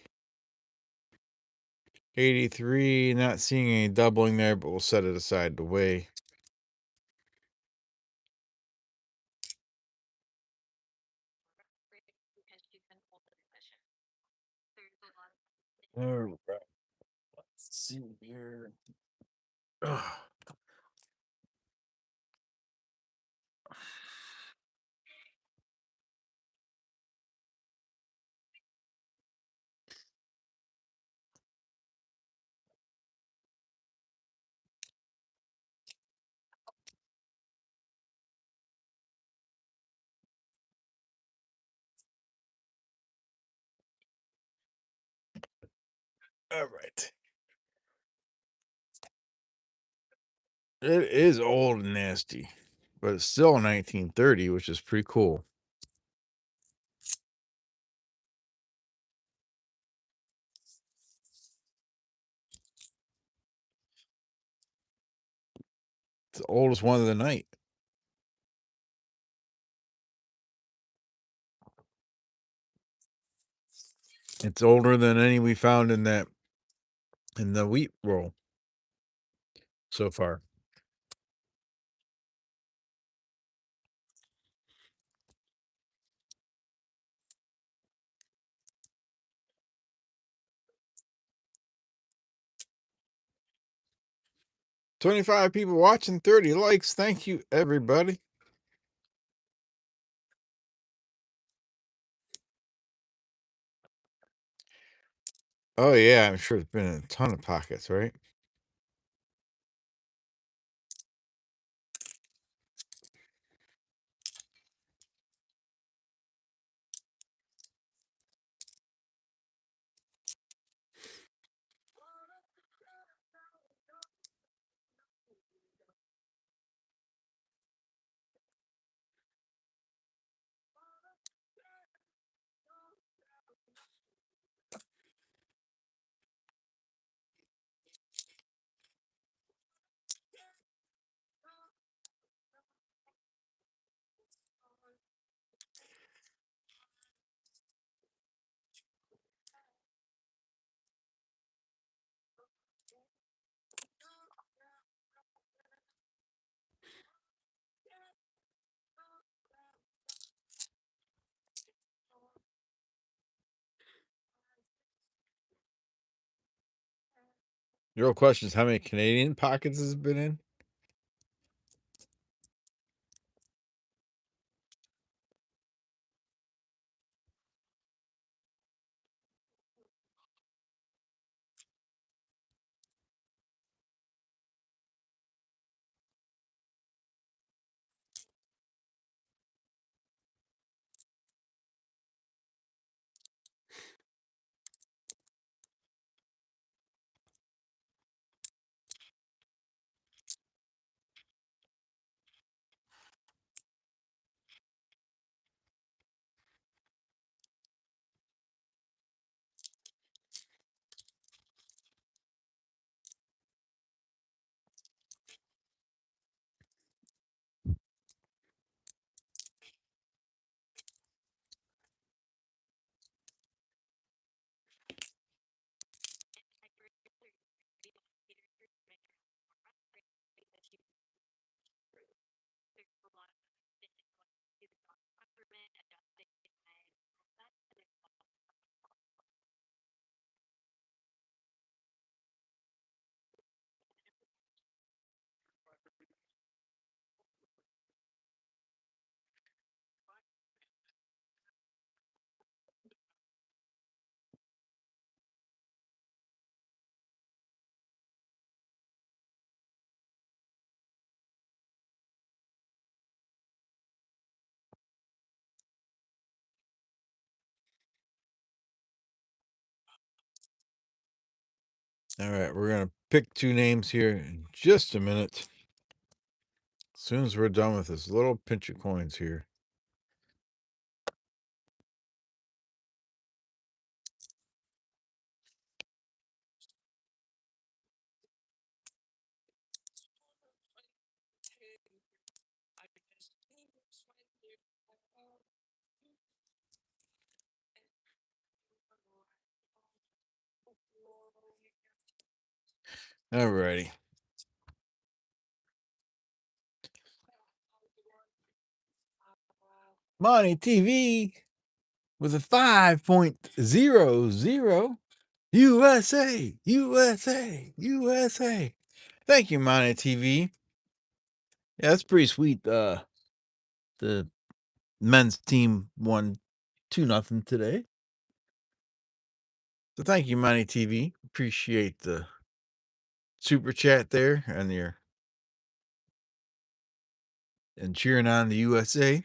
83, not seeing any doubling there, but we'll set it aside to weigh. All right. Let's see here. Ugh. All right. It is old and nasty, but it's still 1930, which is pretty cool. It's the oldest one of the night. It's older than any we found in the wheat roll so far. 25 people watching, 30 likes. Thank you, everybody. Oh, yeah, I'm sure it's been in a ton of pockets, right? The real question is how many Canadian pockets has it been in? All right, we're gonna pick two names here in just a minute. As soon as we're done with this little pinch of coins here. All righty. Money TV with a 5.00. USA, USA, USA. Thank you, Money TV. Yeah, that's pretty sweet. The men's team won 2-0 today. So thank you, Money TV. Appreciate the super chat there and cheering on the USA.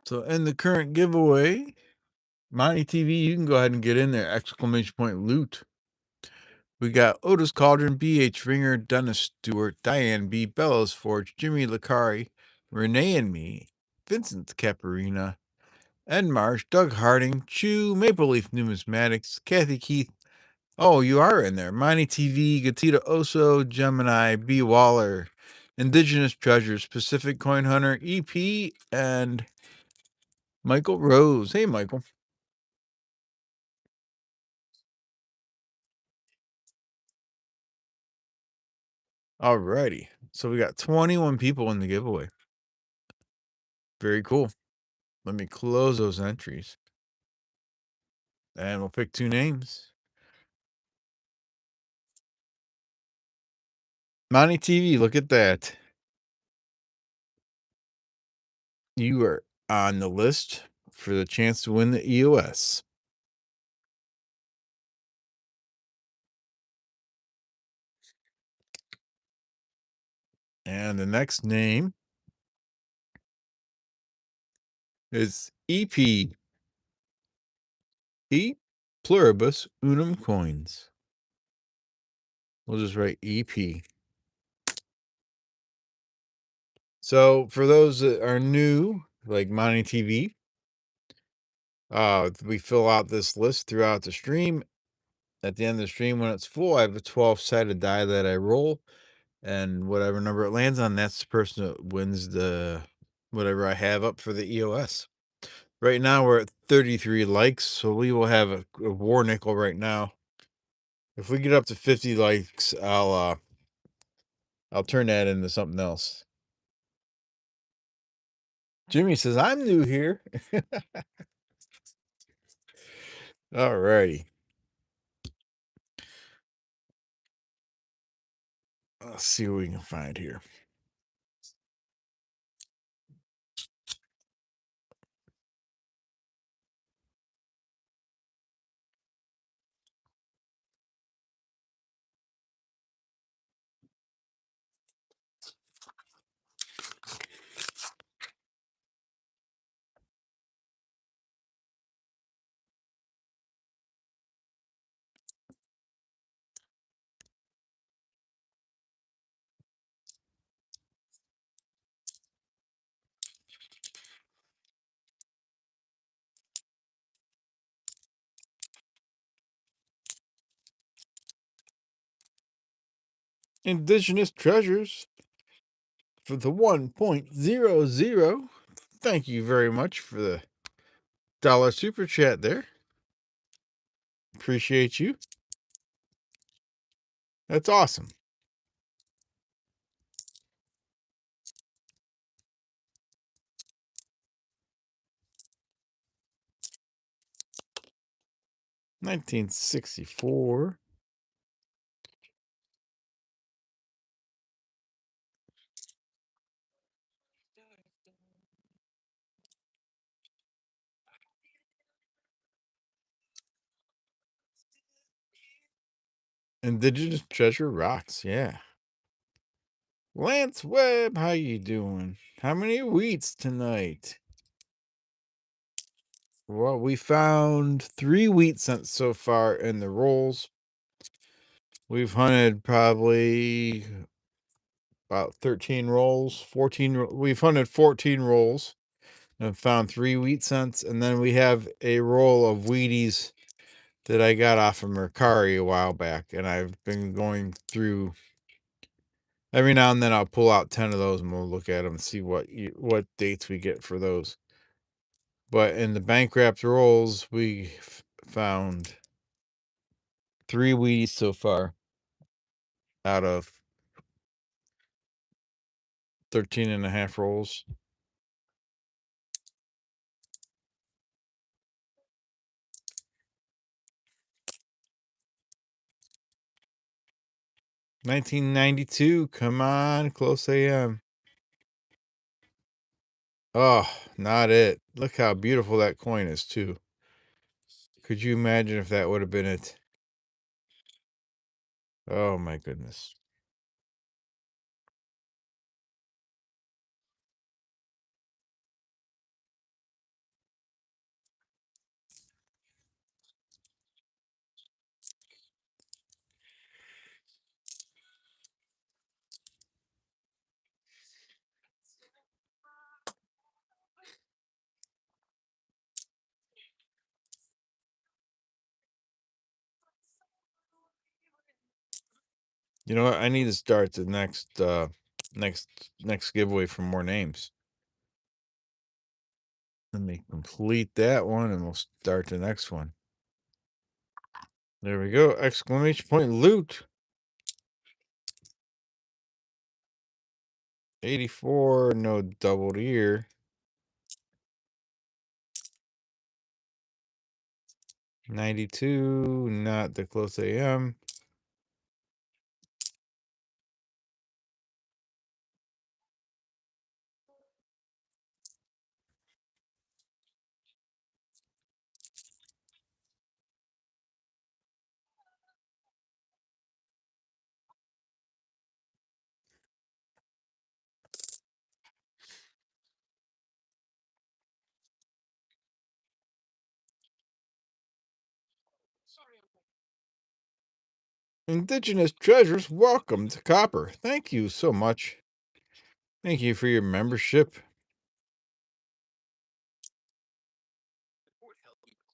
So in the current giveaway, Monty TV, you can go ahead and get in there. Exclamation point loot. We got Otis Cauldron, B.H. Ringer, Dennis Stewart, Diane B., Bellows Forge, Jimmy Licari, Renee and Me, Vincent Caparina, Ed Marsh, Doug Harding, Chew, Maple Leaf Numismatics, Kathy Keith. Oh, you are in there. Monty TV, Gatita Oso, Gemini, B. Waller, Indigenous Treasures, Pacific Coin Hunter, EP, and Michael Rose. Hey, Michael. All righty. So we got 21 people in the giveaway. Very cool. Let me close those entries. And we'll pick two names. Monty TV, look at that. You are on the list for the chance to win the EOS. And the next name is EP. E Pluribus Unum Coins. We'll just write EP. So for those that are new, like Monty TV, we fill out this list throughout the stream. At the end of the stream, when it's full, I have a 12-sided die that I roll, and whatever number it lands on, that's the person that wins the whatever I have up for the EOS. Right now, we're at 33 likes, so we will have a war nickel right now. If we get up to 50 likes, I'll turn that into something else. Jimmy says, I'm new here. All righty. Let's see what we can find here. Indigenous Treasures for the 1.00. Thank you very much for the dollar super chat there. Appreciate you. That's awesome. $1964. Indigenous Treasure rocks, yeah. Lance Webb, how you doing? How many wheats tonight? Well, we found 3 wheat cents so far in the rolls. We've hunted probably about 13 rolls, 14 we've hunted 14 rolls and found 3 wheat cents, and then we have a roll of Wheaties that I got off of Mercari a while back, and I've been going through every now and then. I'll pull out 10 of those and we'll look at them and see what dates we get for those. But in the bank wrapped rolls, we found 3 Wheaties so far out of 13 and a half rolls. $19.92. Come on, close AM. Oh, not it. Look how beautiful that coin is, too. Could you imagine if that would have been it? Oh, my goodness. You know what? I need to start the next giveaway for more names. Let me complete that one and we'll start the next one. There we go. Exclamation point loot. 84, no doubled ear. 92, not the close AM. 'Indigenous treasures, welcome to Copper.' Thank you so much. Thank you for your membership.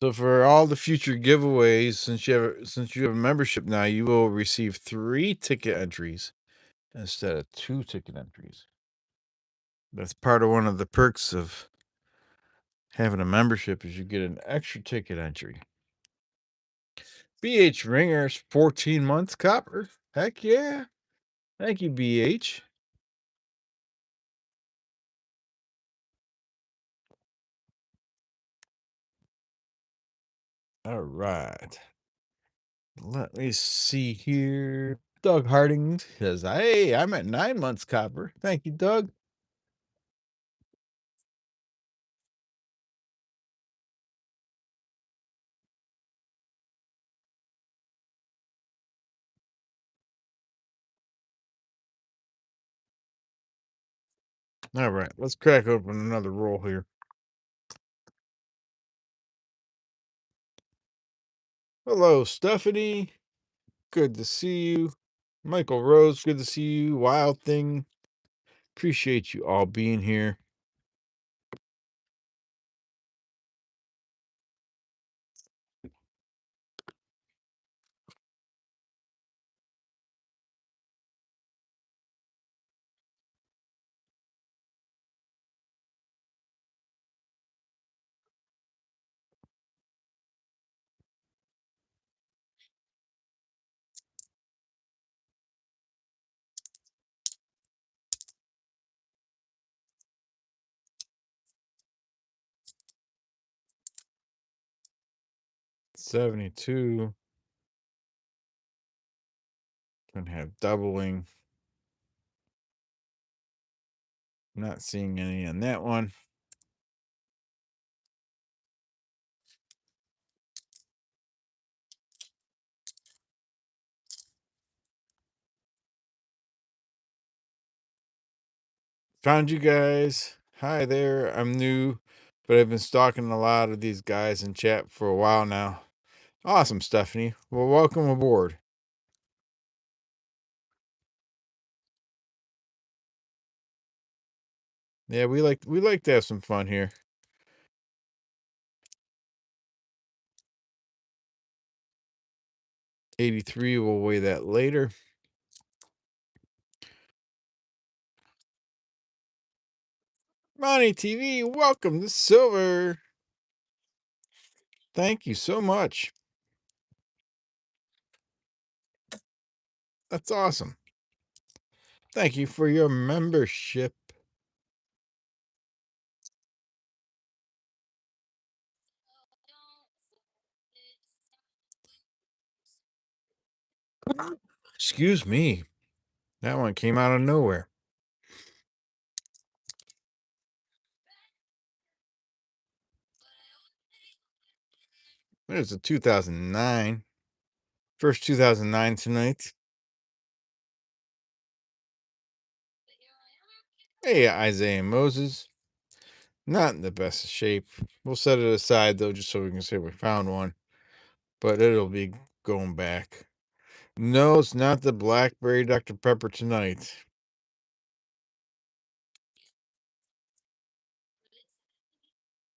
So for all the future giveaways, since you have a membership now, you will receive 3 ticket entries instead of 2 ticket entries. That's part of one of the perks of having a membership is you get an extra ticket entry. BH Ringers, 14 months Copper. Heck yeah. Thank you, BH. All right. Let me see here. Doug Harding says, "Hey, I'm at 9 months Copper. Thank you, Doug." All right, let's crack open another roll here. Hello, Stephanie. Good to see you. Michael Rose, good to see you. Wild Thing, appreciate you all being here. $72. Gonna have doubling. Not seeing any on that one. Found you guys. Hi there. I'm new, but I've been stalking a lot of these guys in chat for a while now. Awesome, Stephanie. Well, welcome aboard. Yeah, we like to have some fun here. 83, we'll weigh that later. Money TV, welcome to Silver. Thank you so much. That's awesome. Thank you for your membership. Excuse me. That one came out of nowhere. There's a 2009. First 2009 tonight. Hey, Isaiah Moses. Not in the best shape. We'll set it aside though, just so we can say we found one. But it'll be going back. No, it's not the blackberry Dr. Pepper tonight.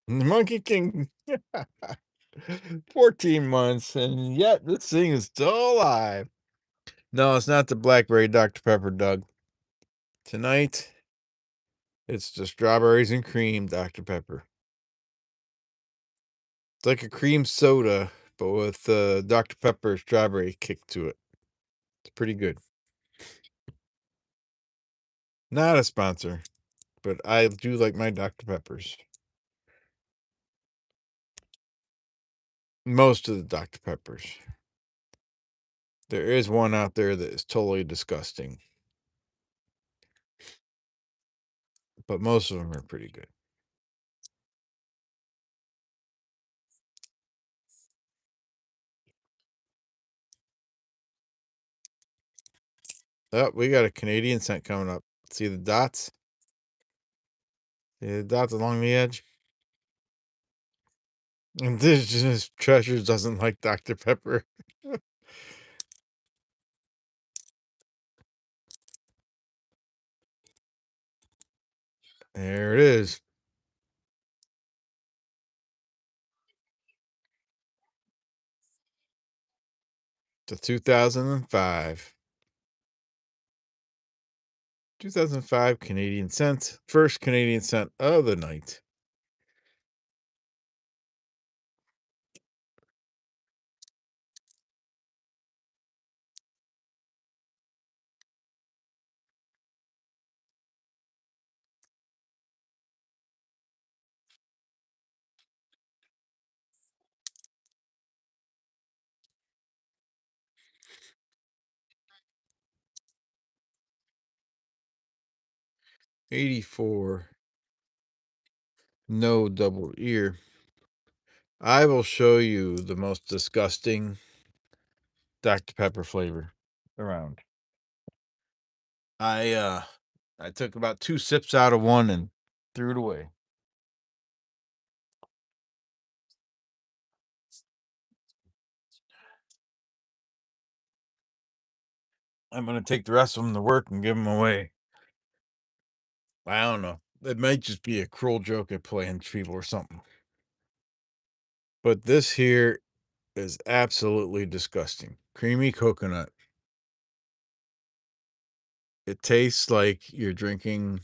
The Monkey King. 14 months, and yet this thing is still alive. No, it's not the blackberry Dr. Pepper, Doug. Tonight, it's the strawberries and cream Dr. Pepper. It's like a cream soda, but with Dr. Pepper strawberry kick to it. It's pretty good. Not a sponsor, but I do like my Dr. Peppers. Most of the Dr. Peppers. There is one out there that is totally disgusting, but most of them are pretty good. Oh, we got a Canadian scent coming up. See the dots? See the dots along the edge? Indigenous Treasures doesn't like Dr. Pepper. There it is. To 2005. 2005 Canadian cent. First Canadian cent of the night. $84. No double ear. I will show you the most disgusting Dr. Pepper flavor around. I took about 2 sips out of one and threw it away. I'm gonna take the rest of them to work and give them away. I don't know. It might just be a cruel joke I play on people or something. But this here is absolutely disgusting. Creamy coconut. It tastes like you're drinking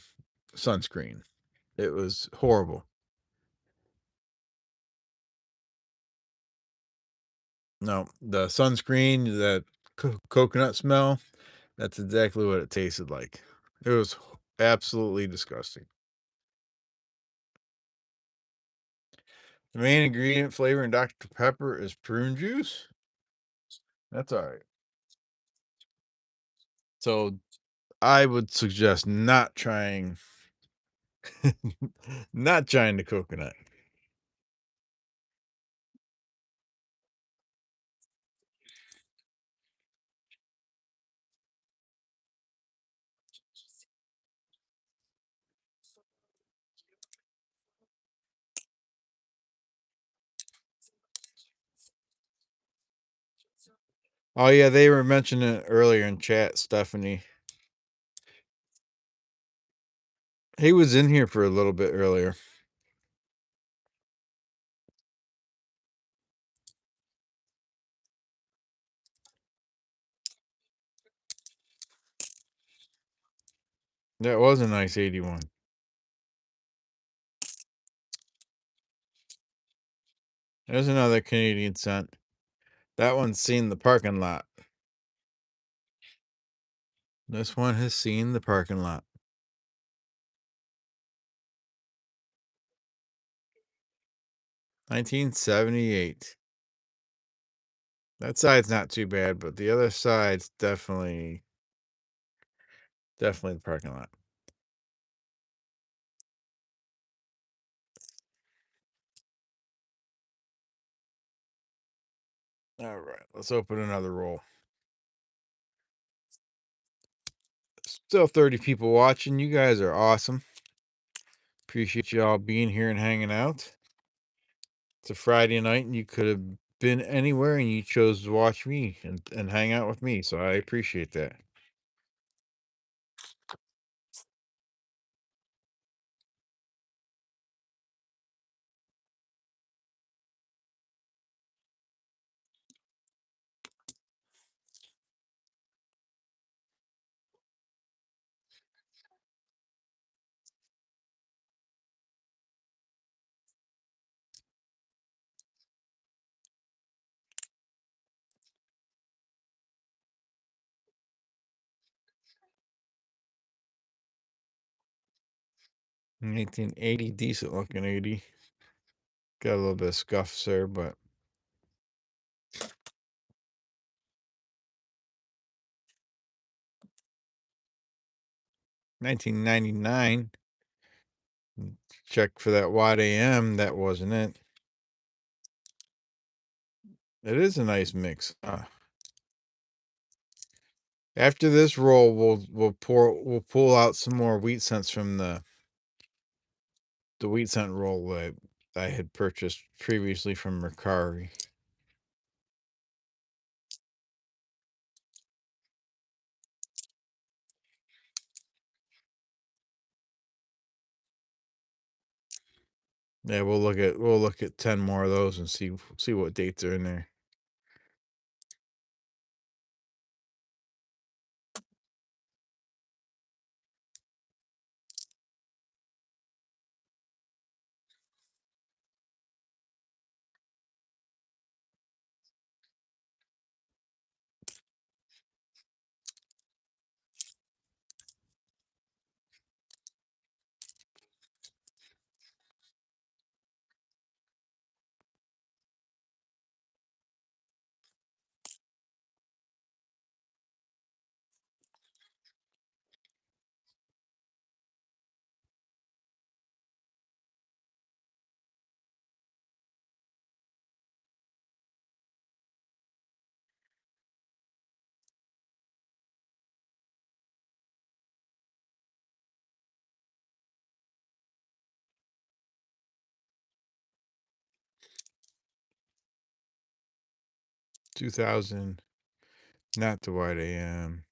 sunscreen. It was horrible. No, the sunscreen, that coconut smell, that's exactly what it tasted like. It was absolutely disgusting. The main ingredient flavor in Dr. Pepper is prune juice. That's all right. So I would suggest not trying not trying the coconut. Oh, yeah, they were mentioning it earlier in chat, Stephanie. He was in here for a little bit earlier. That was a nice 81. There's another Canadian cent. That one's seen the parking lot. This one has seen the parking lot. $19.78. That side's not too bad, but the other side's definitely the parking lot. All right, let's open another roll. Still 30 people watching. You guys are awesome. Appreciate you all being here and hanging out. It's a Friday night, and you could have been anywhere, and you chose to watch me and hang out with me. So I appreciate that. An 1880, decent looking 80. Got a little bit of scuffs there, but 1999. Check for that wide AM. That wasn't it. It is a nice mix. After this roll, we'll pull out some more wheat cents from the wheat cent roll that I had purchased previously from Mercari. Yeah, we'll look at 10 more of those and see what dates are in there. $2,000, not the wide AM.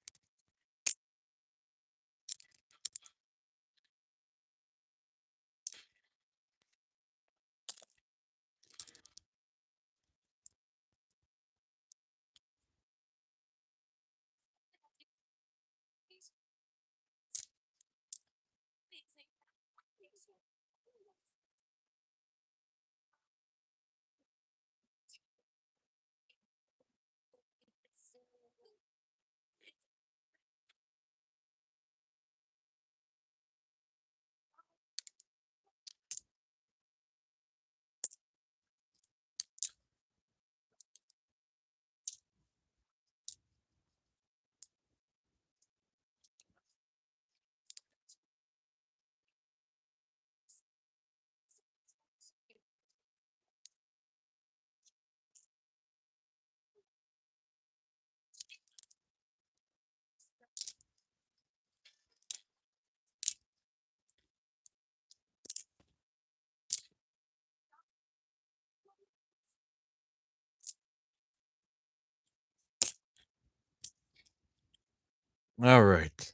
All right.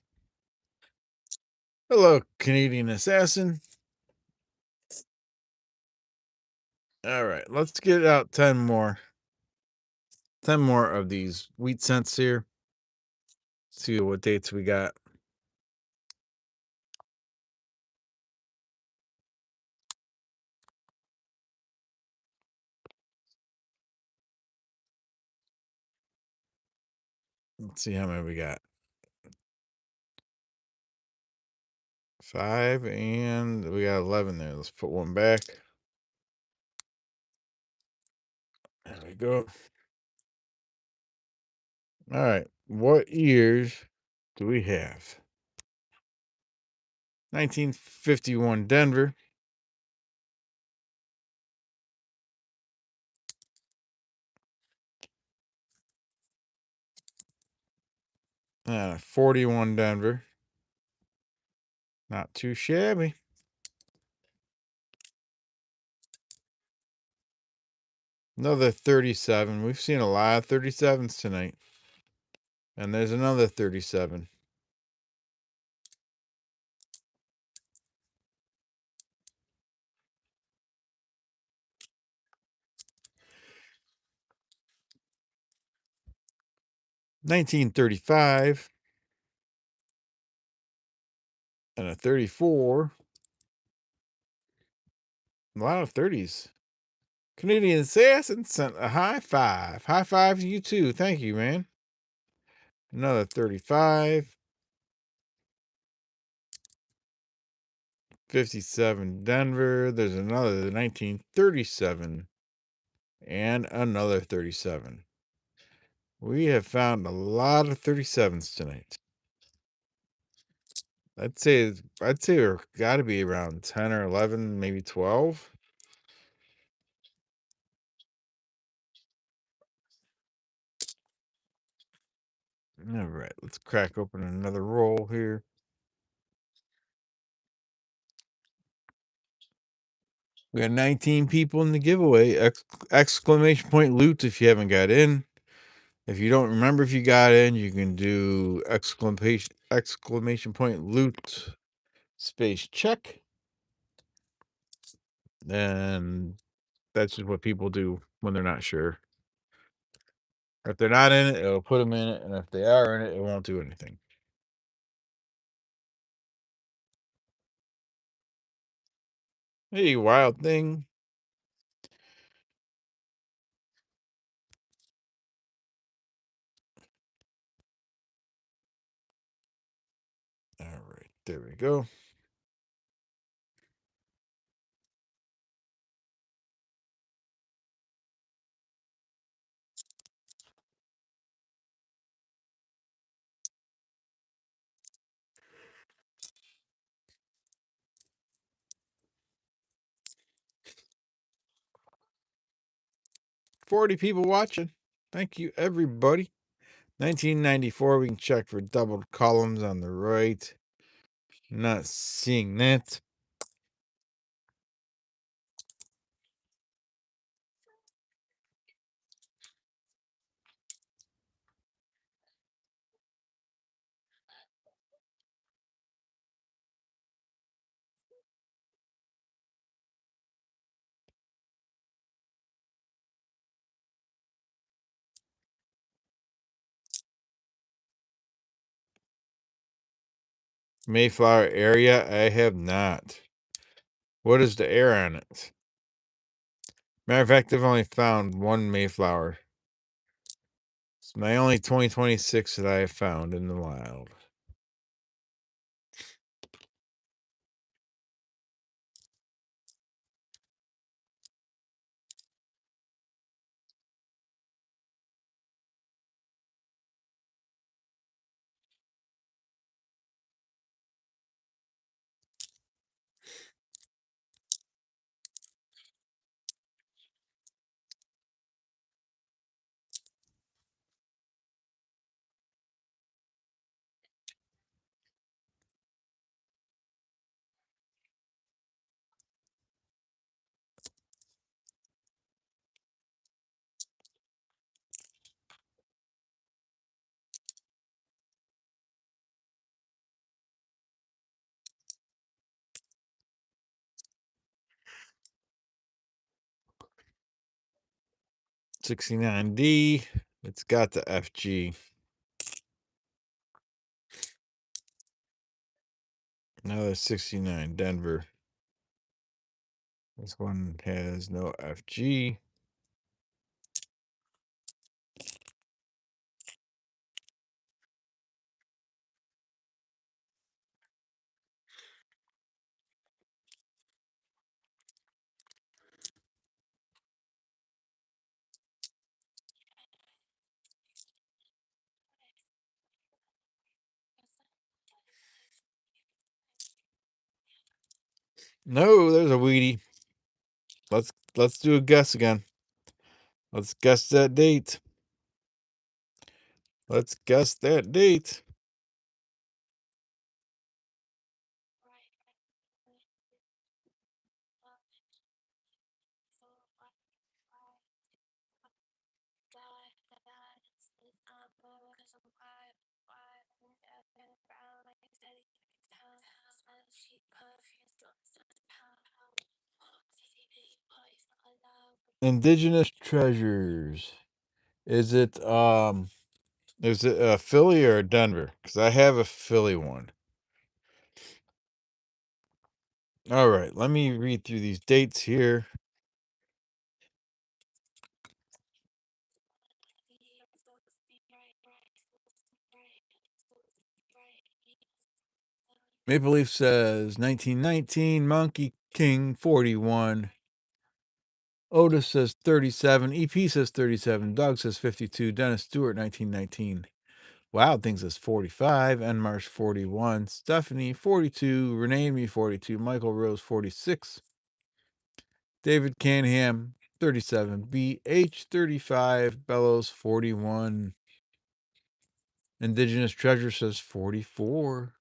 Hello, Canadian assassin. All right, let's get out 10 more. 10 more of these wheat cents here. See what dates we got. Let's see how many we got. 5 and we got 11 there. Let's put one back. There we go. All right. What years do we have? 1951 Denver. 41 Denver. Not too shabby. Another 37. We've seen a lot of 37s tonight. And there's another 37. 1935 and a 34. A lot of 30s. Canadian Assassin sent a high five. High five to you too. Thank you, man. Another 35. 57 Denver. There's another 1937 and another 37. We have found a lot of 37s tonight. I'd say we're got to be around 10 or 11, maybe 12. All right, let's crack open another roll here. We got 19 people in the giveaway. Exclamation point loot if you haven't got in. If you don't remember if you got in, you can do exclamation point loot space check. And that's just what people do when they're not sure. If they're not in it, it'll put them in it. And if they are in it, it won't do anything. Hey, wild thing. All right, there we go. $40 people watching. Thank you, everybody. 1994, we can check for doubled columns on the right. Not seeing that. Mayflower area, I have not. What is the air on it? Matter of fact, I've only found one Mayflower. It's my only 2026 that I have found in the wild. 69D. It's got the FG. Another 69 Denver. This one has no FG. No, there's a Weedy. Let's do a guess again. Let's guess that date. Let's guess that date. Indigenous treasures. Is it a Philly or a Denver? Because I have a Philly one. All right, let me read through these dates here. Maple Leaf says 1919, Monkey King 41. Otis says 37, EP says 37, Doug says 52, Dennis Stewart 1919. Wild Thing says 45, Enmarsh 41, Stephanie 42, Renee and me 42, Michael Rose 46, David Canham 37, BH 35, Bellows 41, Indigenous Treasure says 44.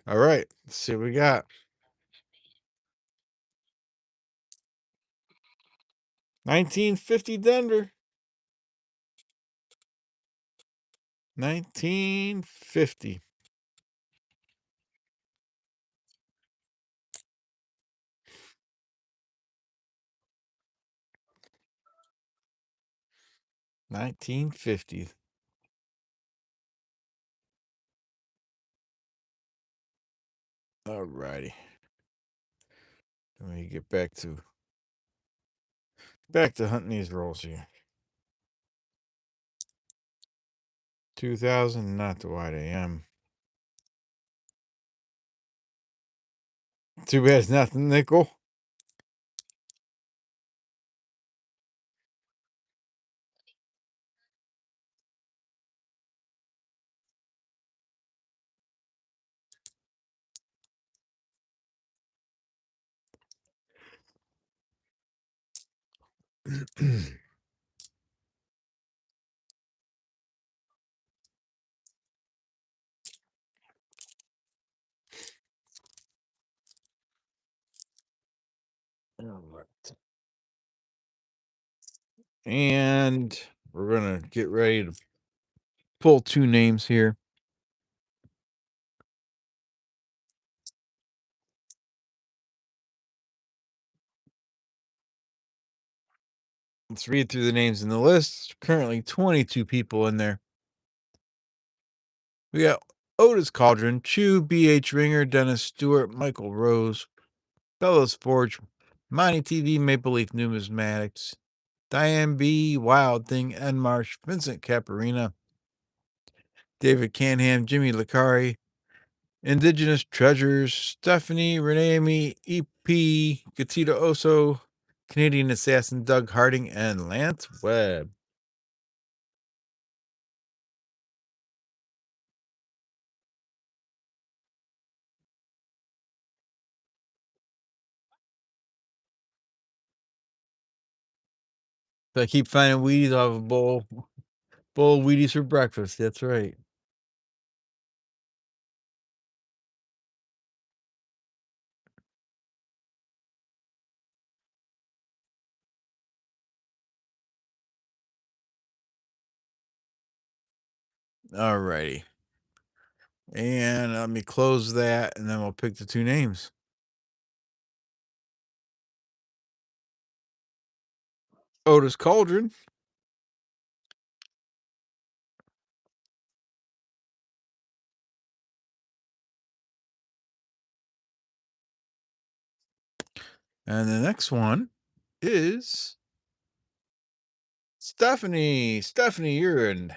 All right, let's see what we got. 1950 Denver. 1950. $19.50. All righty. Let me get back to hunting these rolls here. 2000, not the wide AM. Too bad it's not the nickel. All right. And we're going to get ready to pull two names here. Let's read through the names in the list. Currently 22 people in there. We got Otis Cauldron, Chew, B.H. Ringer, Dennis Stewart, Michael Rose, Bellows Forge, Monty TV, Maple Leaf Numismatics, Diane B., Wild Thing, Enmarsh, Vincent Caparina, David Canham, Jimmy Licari, Indigenous Treasures, Stephanie, Renee, EP, Gatita Oso, Canadian Assassin, Doug Harding, and Lance Webb. So I keep finding Wheaties off a bowl of Wheaties for breakfast. That's right. All righty. And let me close that, and then we'll pick the two names. Otis Cauldron And the next one is Stephanie. Stephanie, you're in.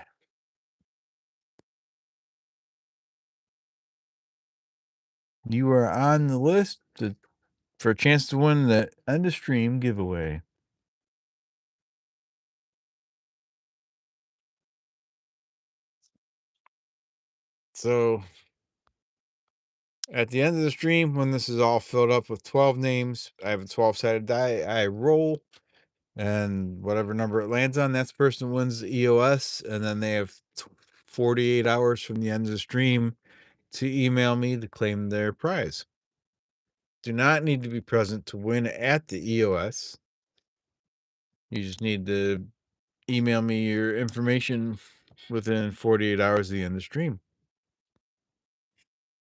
You are on the list for a chance to win the end of stream giveaway. So at the end of the stream, when this is all filled up with 12 names, I have a 12-sided die. I roll, and whatever number it lands on, that's the person who wins the EOS. And then they have 48 hours from the end of the stream to email me to claim their prize. Do not need to be present to win at the EOS. You just need to email me your information within 48 hours of the end of the stream.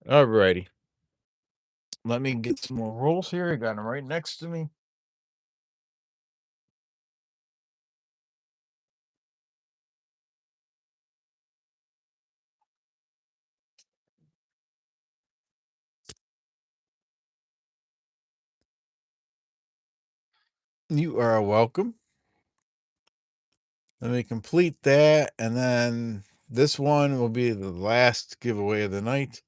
Alrighty. Let me get some more rolls here. I got them right next to me. You are welcome. Let me complete that, and then this one will be the last giveaway of the night.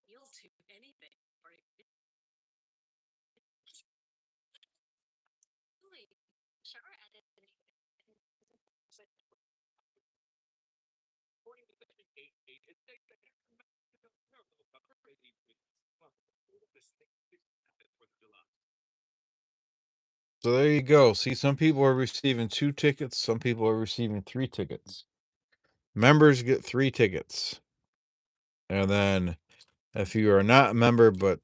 You'll do anything for a sure. So there you go. See, some people are receiving 2 tickets, some people are receiving 3 tickets. Members get 3 tickets. And then if you are not a member, but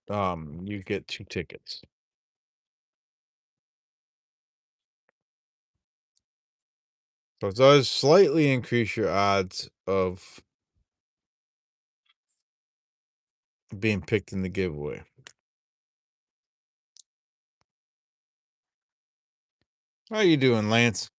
you get 2 tickets. So it does slightly increase your odds of being picked in the giveaway. How you doing, Lance?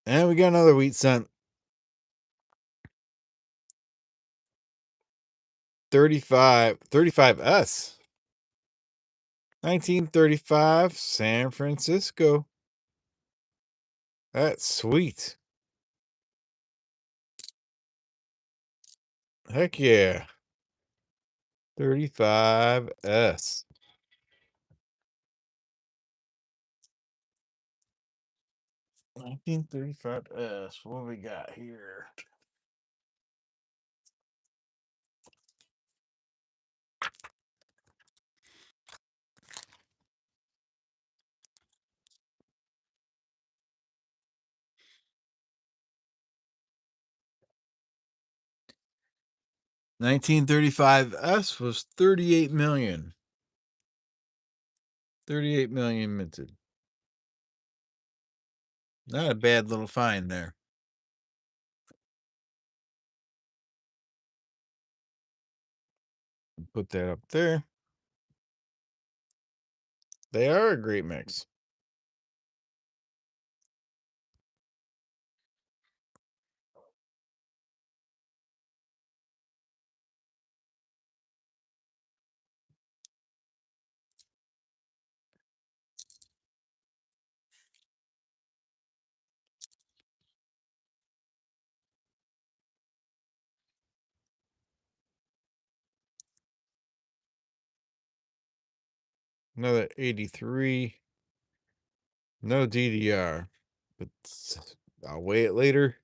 And we got another wheat cent. 35S. 1935, San Francisco. That's sweet. Heck yeah. 35S. 1935S. What we got here? $1935S was 38 million. 38 million minted. Not a bad little find there. Put that up there. They are a great mix. Another 83. No DDR. But I'll weigh it later,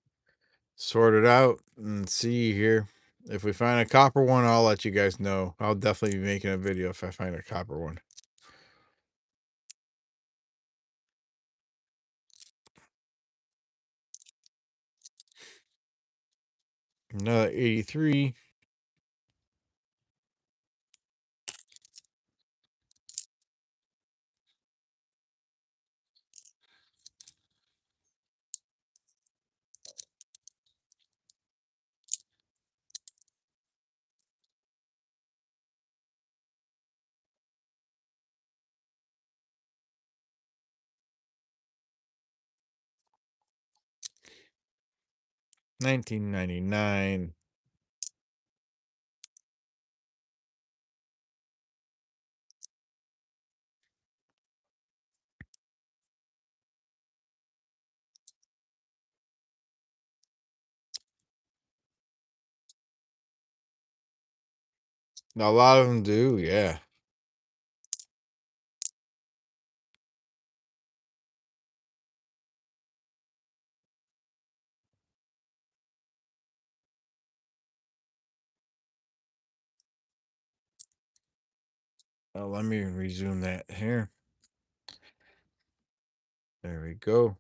sort it out, and see here. If we find a copper one, I'll let you guys know. I'll definitely be making a video if I find a copper one. Another 83. $19.99. A lot of them do, yeah. Let me resume that here. There we go.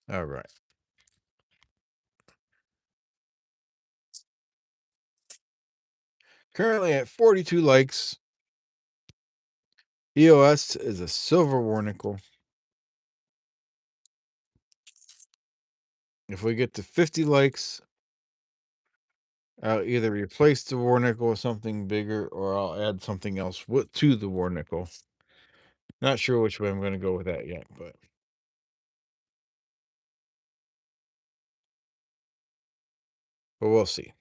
All right. Currently at 42 likes. EOS is a silver war nickel. If we get to 50 likes, I'll either replace the war nickel with something bigger or I'll add something else to the war nickel. Not sure which way I'm going to go with that yet, but we'll see.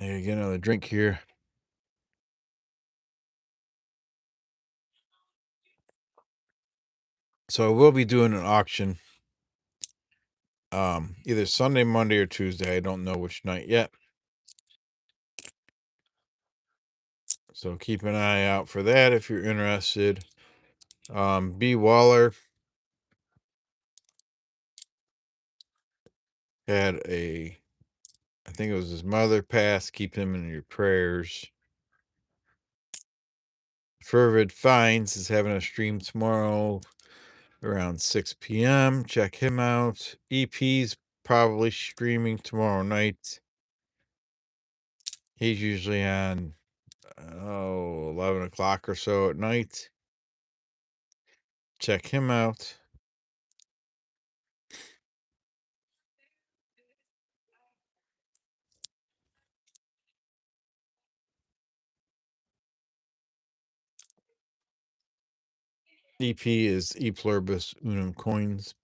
There you get another drink here. So we'll be doing an auction either Sunday, Monday, or Tuesday. I don't know which night yet. So keep an eye out for that if you're interested. B. Waller had I think it was his mother passed. Keep him in your prayers. Fervid Finds is having a stream tomorrow around 6 p.m. Check him out. EP's probably streaming tomorrow night. He's usually on 11 o'clock or so at night. Check him out. EP is E Pluribus Unum Coins.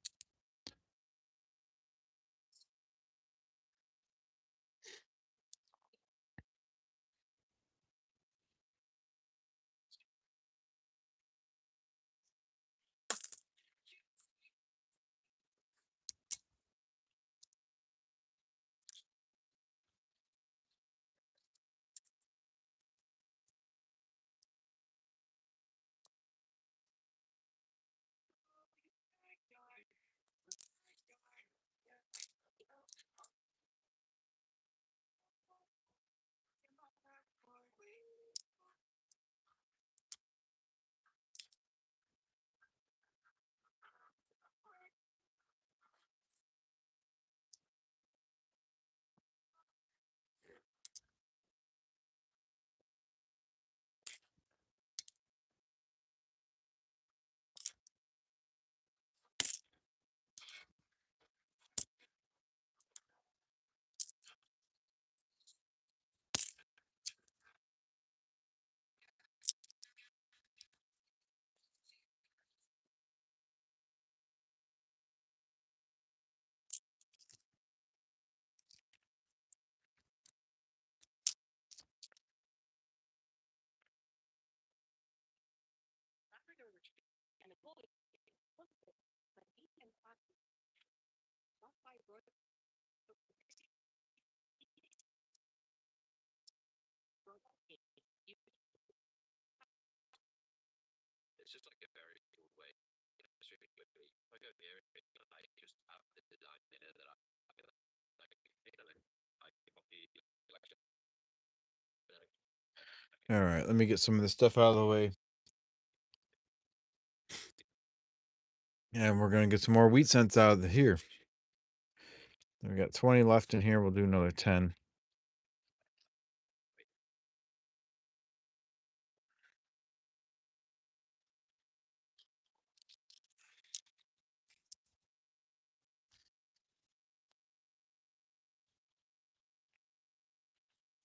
It's just like a very cool way. It's really good. Like a very, I just have the design in it that I copy collection. All right, let me get some of this stuff out of the way. And we're going to get some more wheat cents out of here. We got 20 left in here. We'll do another 10.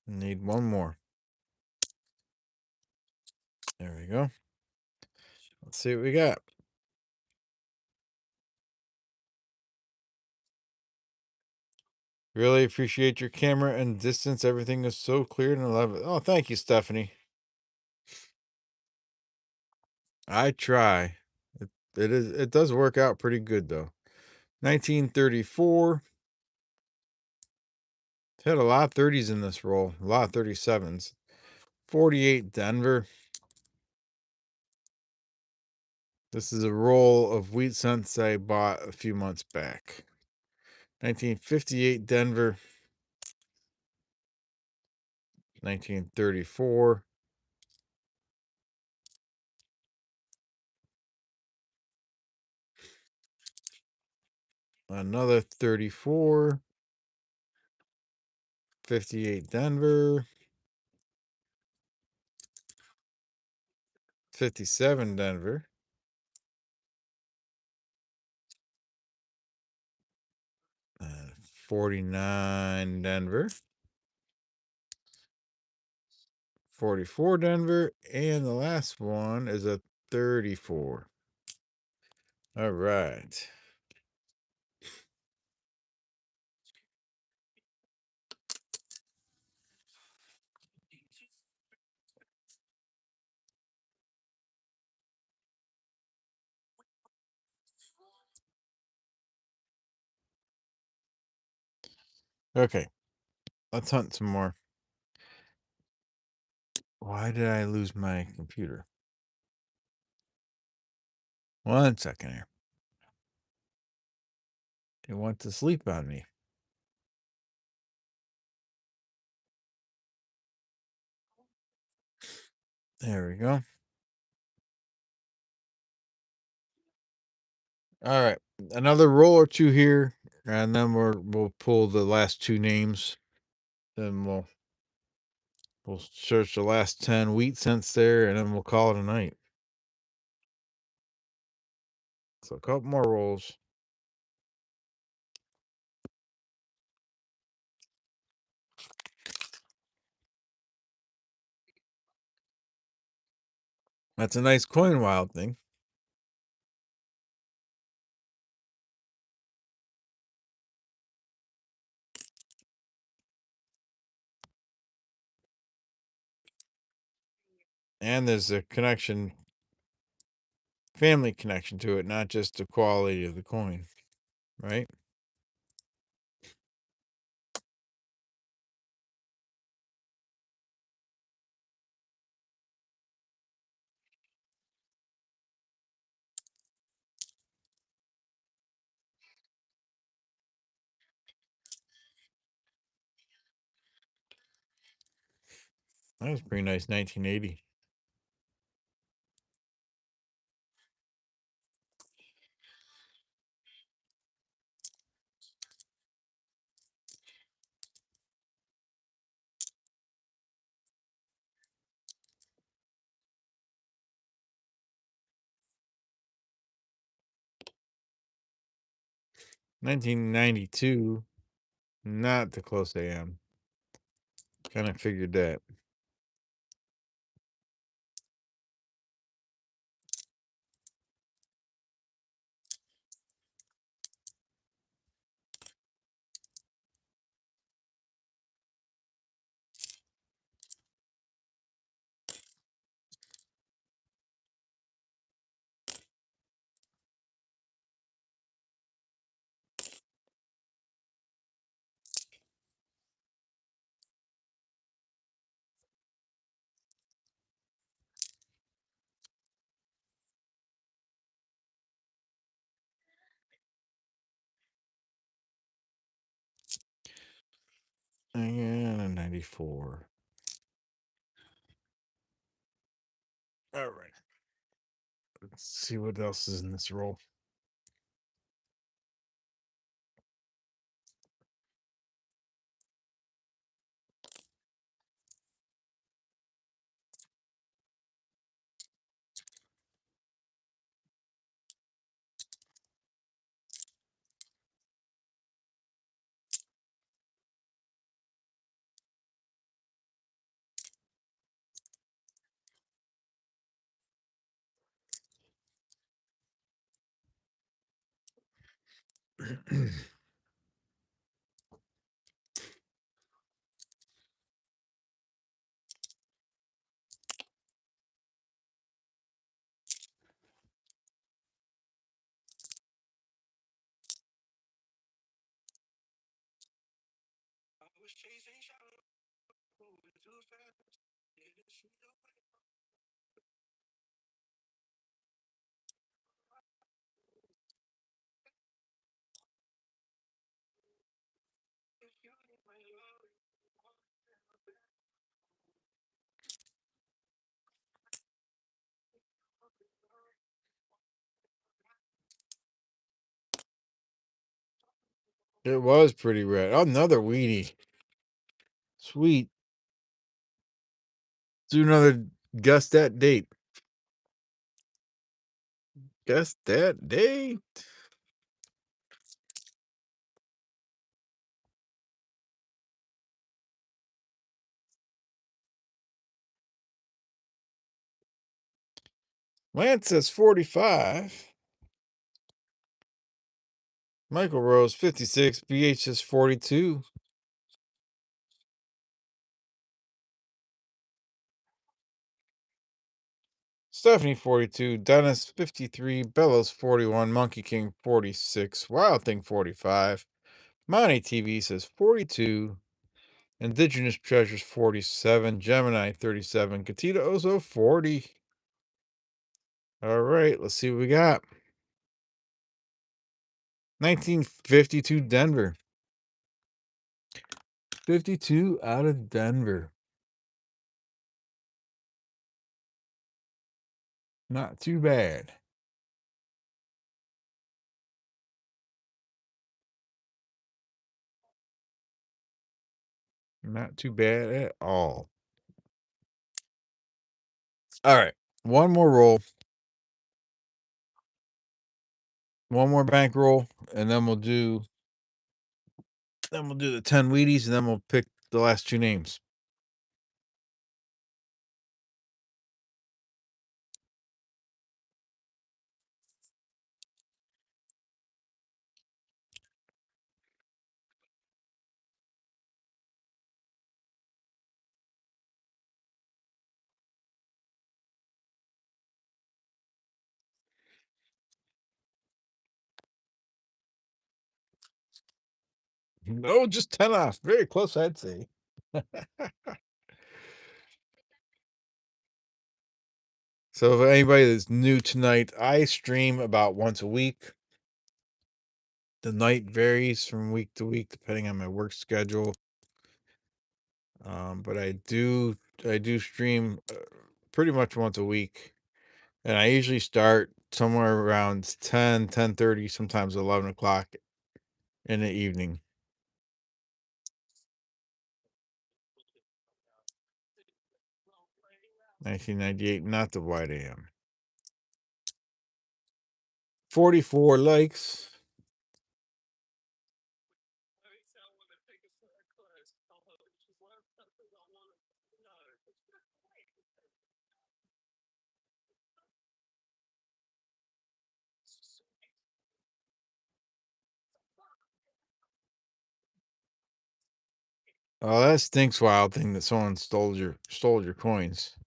Need one more. There we go. Let's see what we got. Really appreciate your camera and distance. Everything is so clear and I love it. Oh, thank you, Stephanie. I try. It does work out pretty good though. 1934. Had a lot of 30s in this roll, a lot of 37s. 48 Denver. This is a roll of wheat cents I bought a few months back. 1958 Denver. 1934. Another 34. 58 Denver. 57 Denver. 49 Denver. 44 Denver. And the last one is a 34. All right. Okay. Let's hunt some more. Why did I lose my computer? 1 second here. It wants to sleep on me. There we go. All right. Another roll or two here, and then we'll pull the last two names. Then we'll search the last 10 wheat cents there, and then we'll call it a night. So a couple more rolls. That's a nice coin wild thing. And there's a connection, family connection to it, not just the quality of the coin, right? That was pretty nice, 1980. $1992, not the close I am. Kind of figured that. And a 94. All right. Let's see what else is in this roll. I was chasing shadows, moving too fast. Didn't see the way. If you ain't my love, It was pretty red. Oh, another weedy. Sweet. Do another guess that date. Guess that date. Lance says 45. Michael Rose 56. BH says 42. Stephanie 42. Dennis 53. Bellows 41. Monkey King 46. Wild Thing 45. Monty TV says 42. Indigenous Treasures 47. Gemini 37. Katita Ozo 40. All right, let's see what we got. 1952 Denver. 52 out of Denver. Not too bad. Not too bad at all. All right. One more roll. One more bankroll, and then we'll do the 10 Wheaties, and then we'll pick the last two names. No, just 10 off. Very close, I'd say. So, if anybody that's new tonight, I stream about once a week. The night varies from week to week depending on my work schedule. But I do stream pretty much once a week, and I usually start somewhere around 10:30, sometimes 11 o'clock in the evening. 1998, not the white AM. 44 likes. Oh, that stinks, Wild Thing, that someone stole your coins.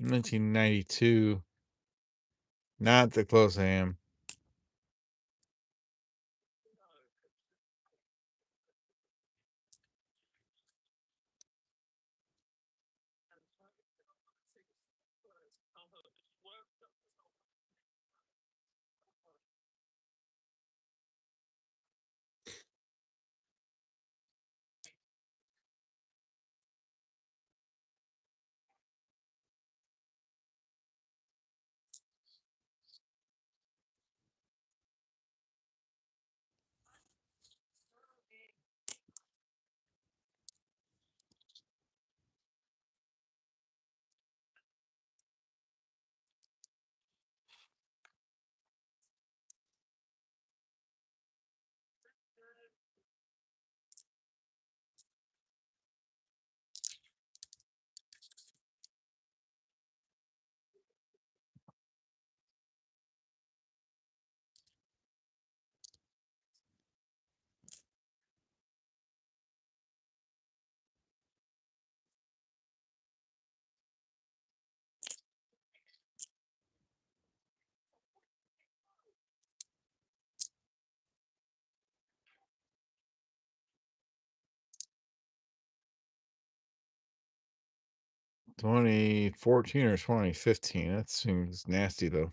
1992. Not the close I am. $2014 or 2015. That seems nasty though.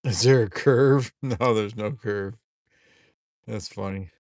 Is there a curve? No, there's no curve. That's funny.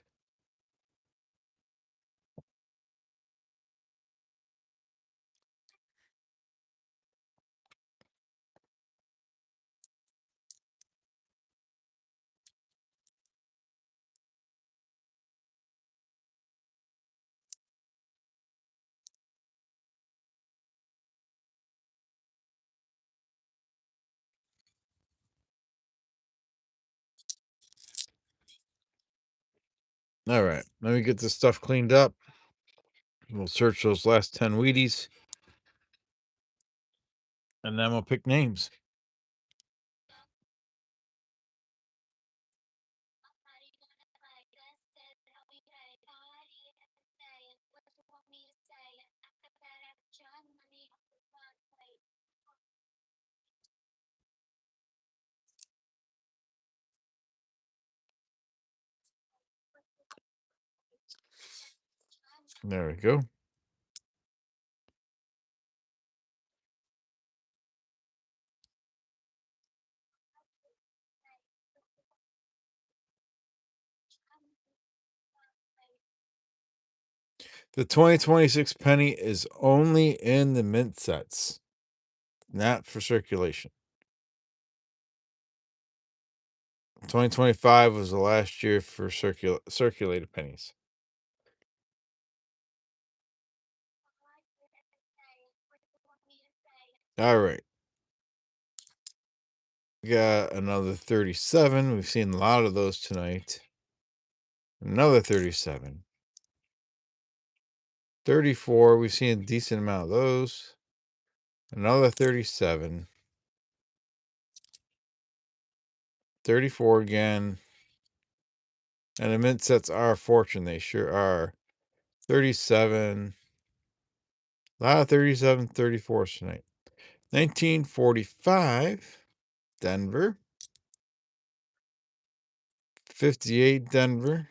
All right, let me get this stuff cleaned up. We'll search those last 10 Wheaties, and then we'll pick names. There we go. The 2026 penny is only in the mint sets, not for circulation. 2025 was the last year for circulated pennies. All right. We got another 37. We've seen a lot of those tonight. Another 37. 34. We've seen a decent amount of those. Another 37. 34 again. And the mint sets are a fortune. They sure are. 37. A lot of 37, 34s tonight. 1945. Denver. 58 Denver.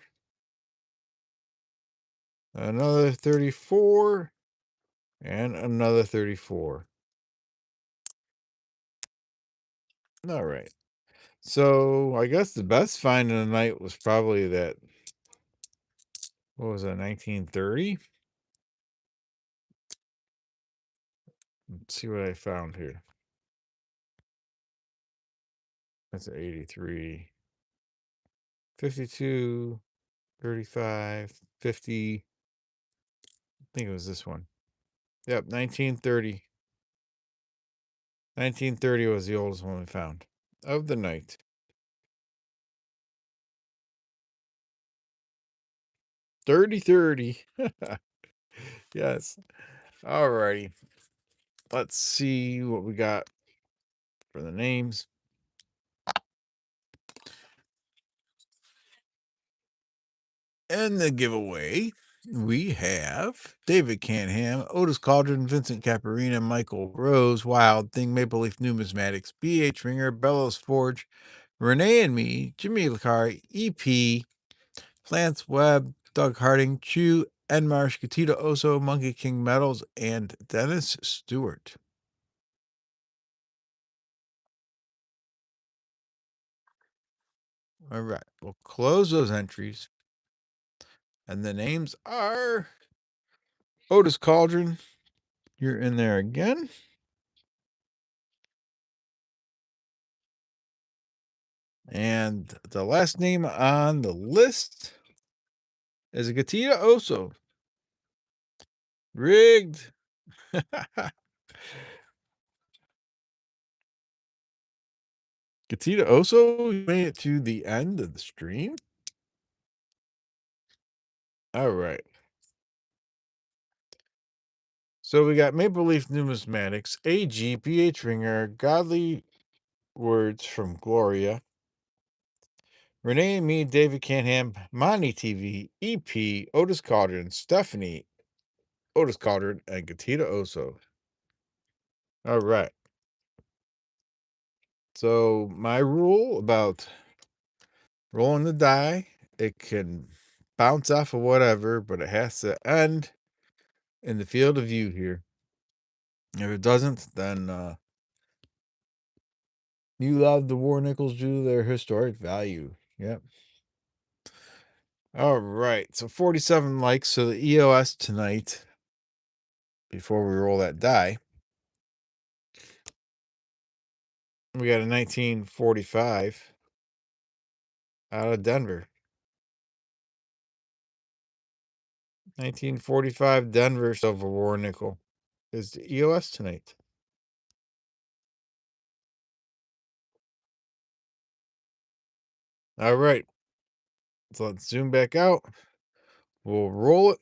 Another 34 and another 34. All right. So I guess the best find of the night was probably that, what was that, 1930? Let's see what I found here. That's 83. 52, 35, 50. I think it was this one. Yep, 1930. 1930 was the oldest one we found of the night. 3030. Yes. All righty. Let's see what we got for the names. And the giveaway, we have David Canham, Otis Cauldron, Vincent Caparina, Michael Rose, Wild Thing, Maple Leaf Numismatics, B.H. Ringer, Bellows Forge, Renee and Me, Jimmy Licari, EP, Lance Webb, Doug Harding, Chew, Enmarsh, Gatita Oso, Monkey King Metals, and Dennis Stewart. All right, we'll close those entries. And the names are Otis Cauldron. You're in there again. And the last name on the list is Gatita Oso. Rigged. Gatita Oso, you made it to the end of the stream. All right. So we got Maple Leaf Numismatics, AG, PH Ringer, Godly Words from Gloria, Renee and Me, David Canham, Monty TV, EP, Otis Cauldron, Stephanie, Otis Cauldron, and Gatita Oso. All right. So my rule about rolling the die, it can bounce off of whatever, but it has to end in the field of view here. If it doesn't, then you love the war nickels due to their historic value. Yep. All right. So 47 likes. So the EOS tonight, before we roll that die, we got a 1945 out of Denver. 1945 Denver Silver War nickel is the EOS tonight. All right. So let's zoom back out. We'll roll it.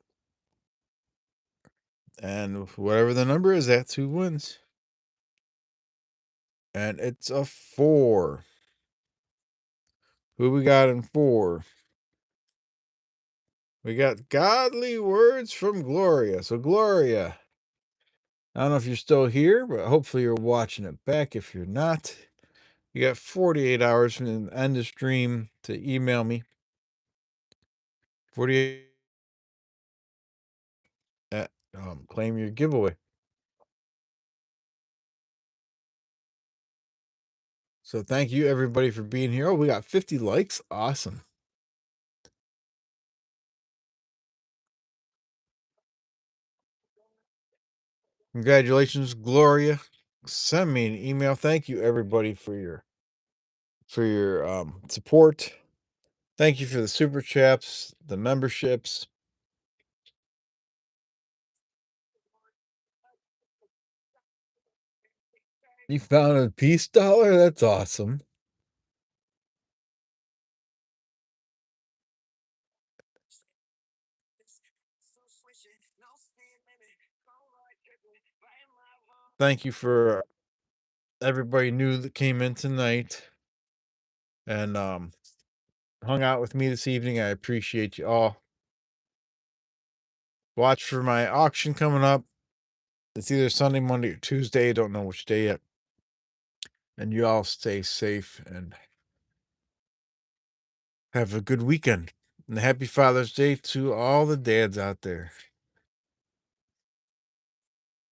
And whatever the number is, that's who wins. And it's a 4. Who we got in 4? We got Godly Words from Gloria. So, Gloria, I don't know if you're still here, but hopefully you're watching it back. If you're not, you got 48 hours from the end of stream to email me. 48 at claim your giveaway. So thank you everybody for being here. Oh, we got 50 likes. Awesome. Congratulations, Gloria. Send me an email. Thank you everybody for your support. Thank you for the super chats, the memberships. You found a peace dollar? That's awesome. Thank you for everybody new that came in tonight and hung out with me this evening. I appreciate you all. Watch for my auction coming up. It's either Sunday, Monday, or Tuesday. Don't know which day yet. And you all stay safe and have a good weekend. And happy Father's Day to all the dads out there.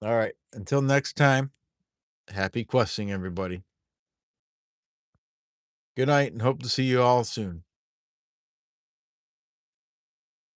All right. Until next time, happy questing, everybody. Good night and hope to see you all soon.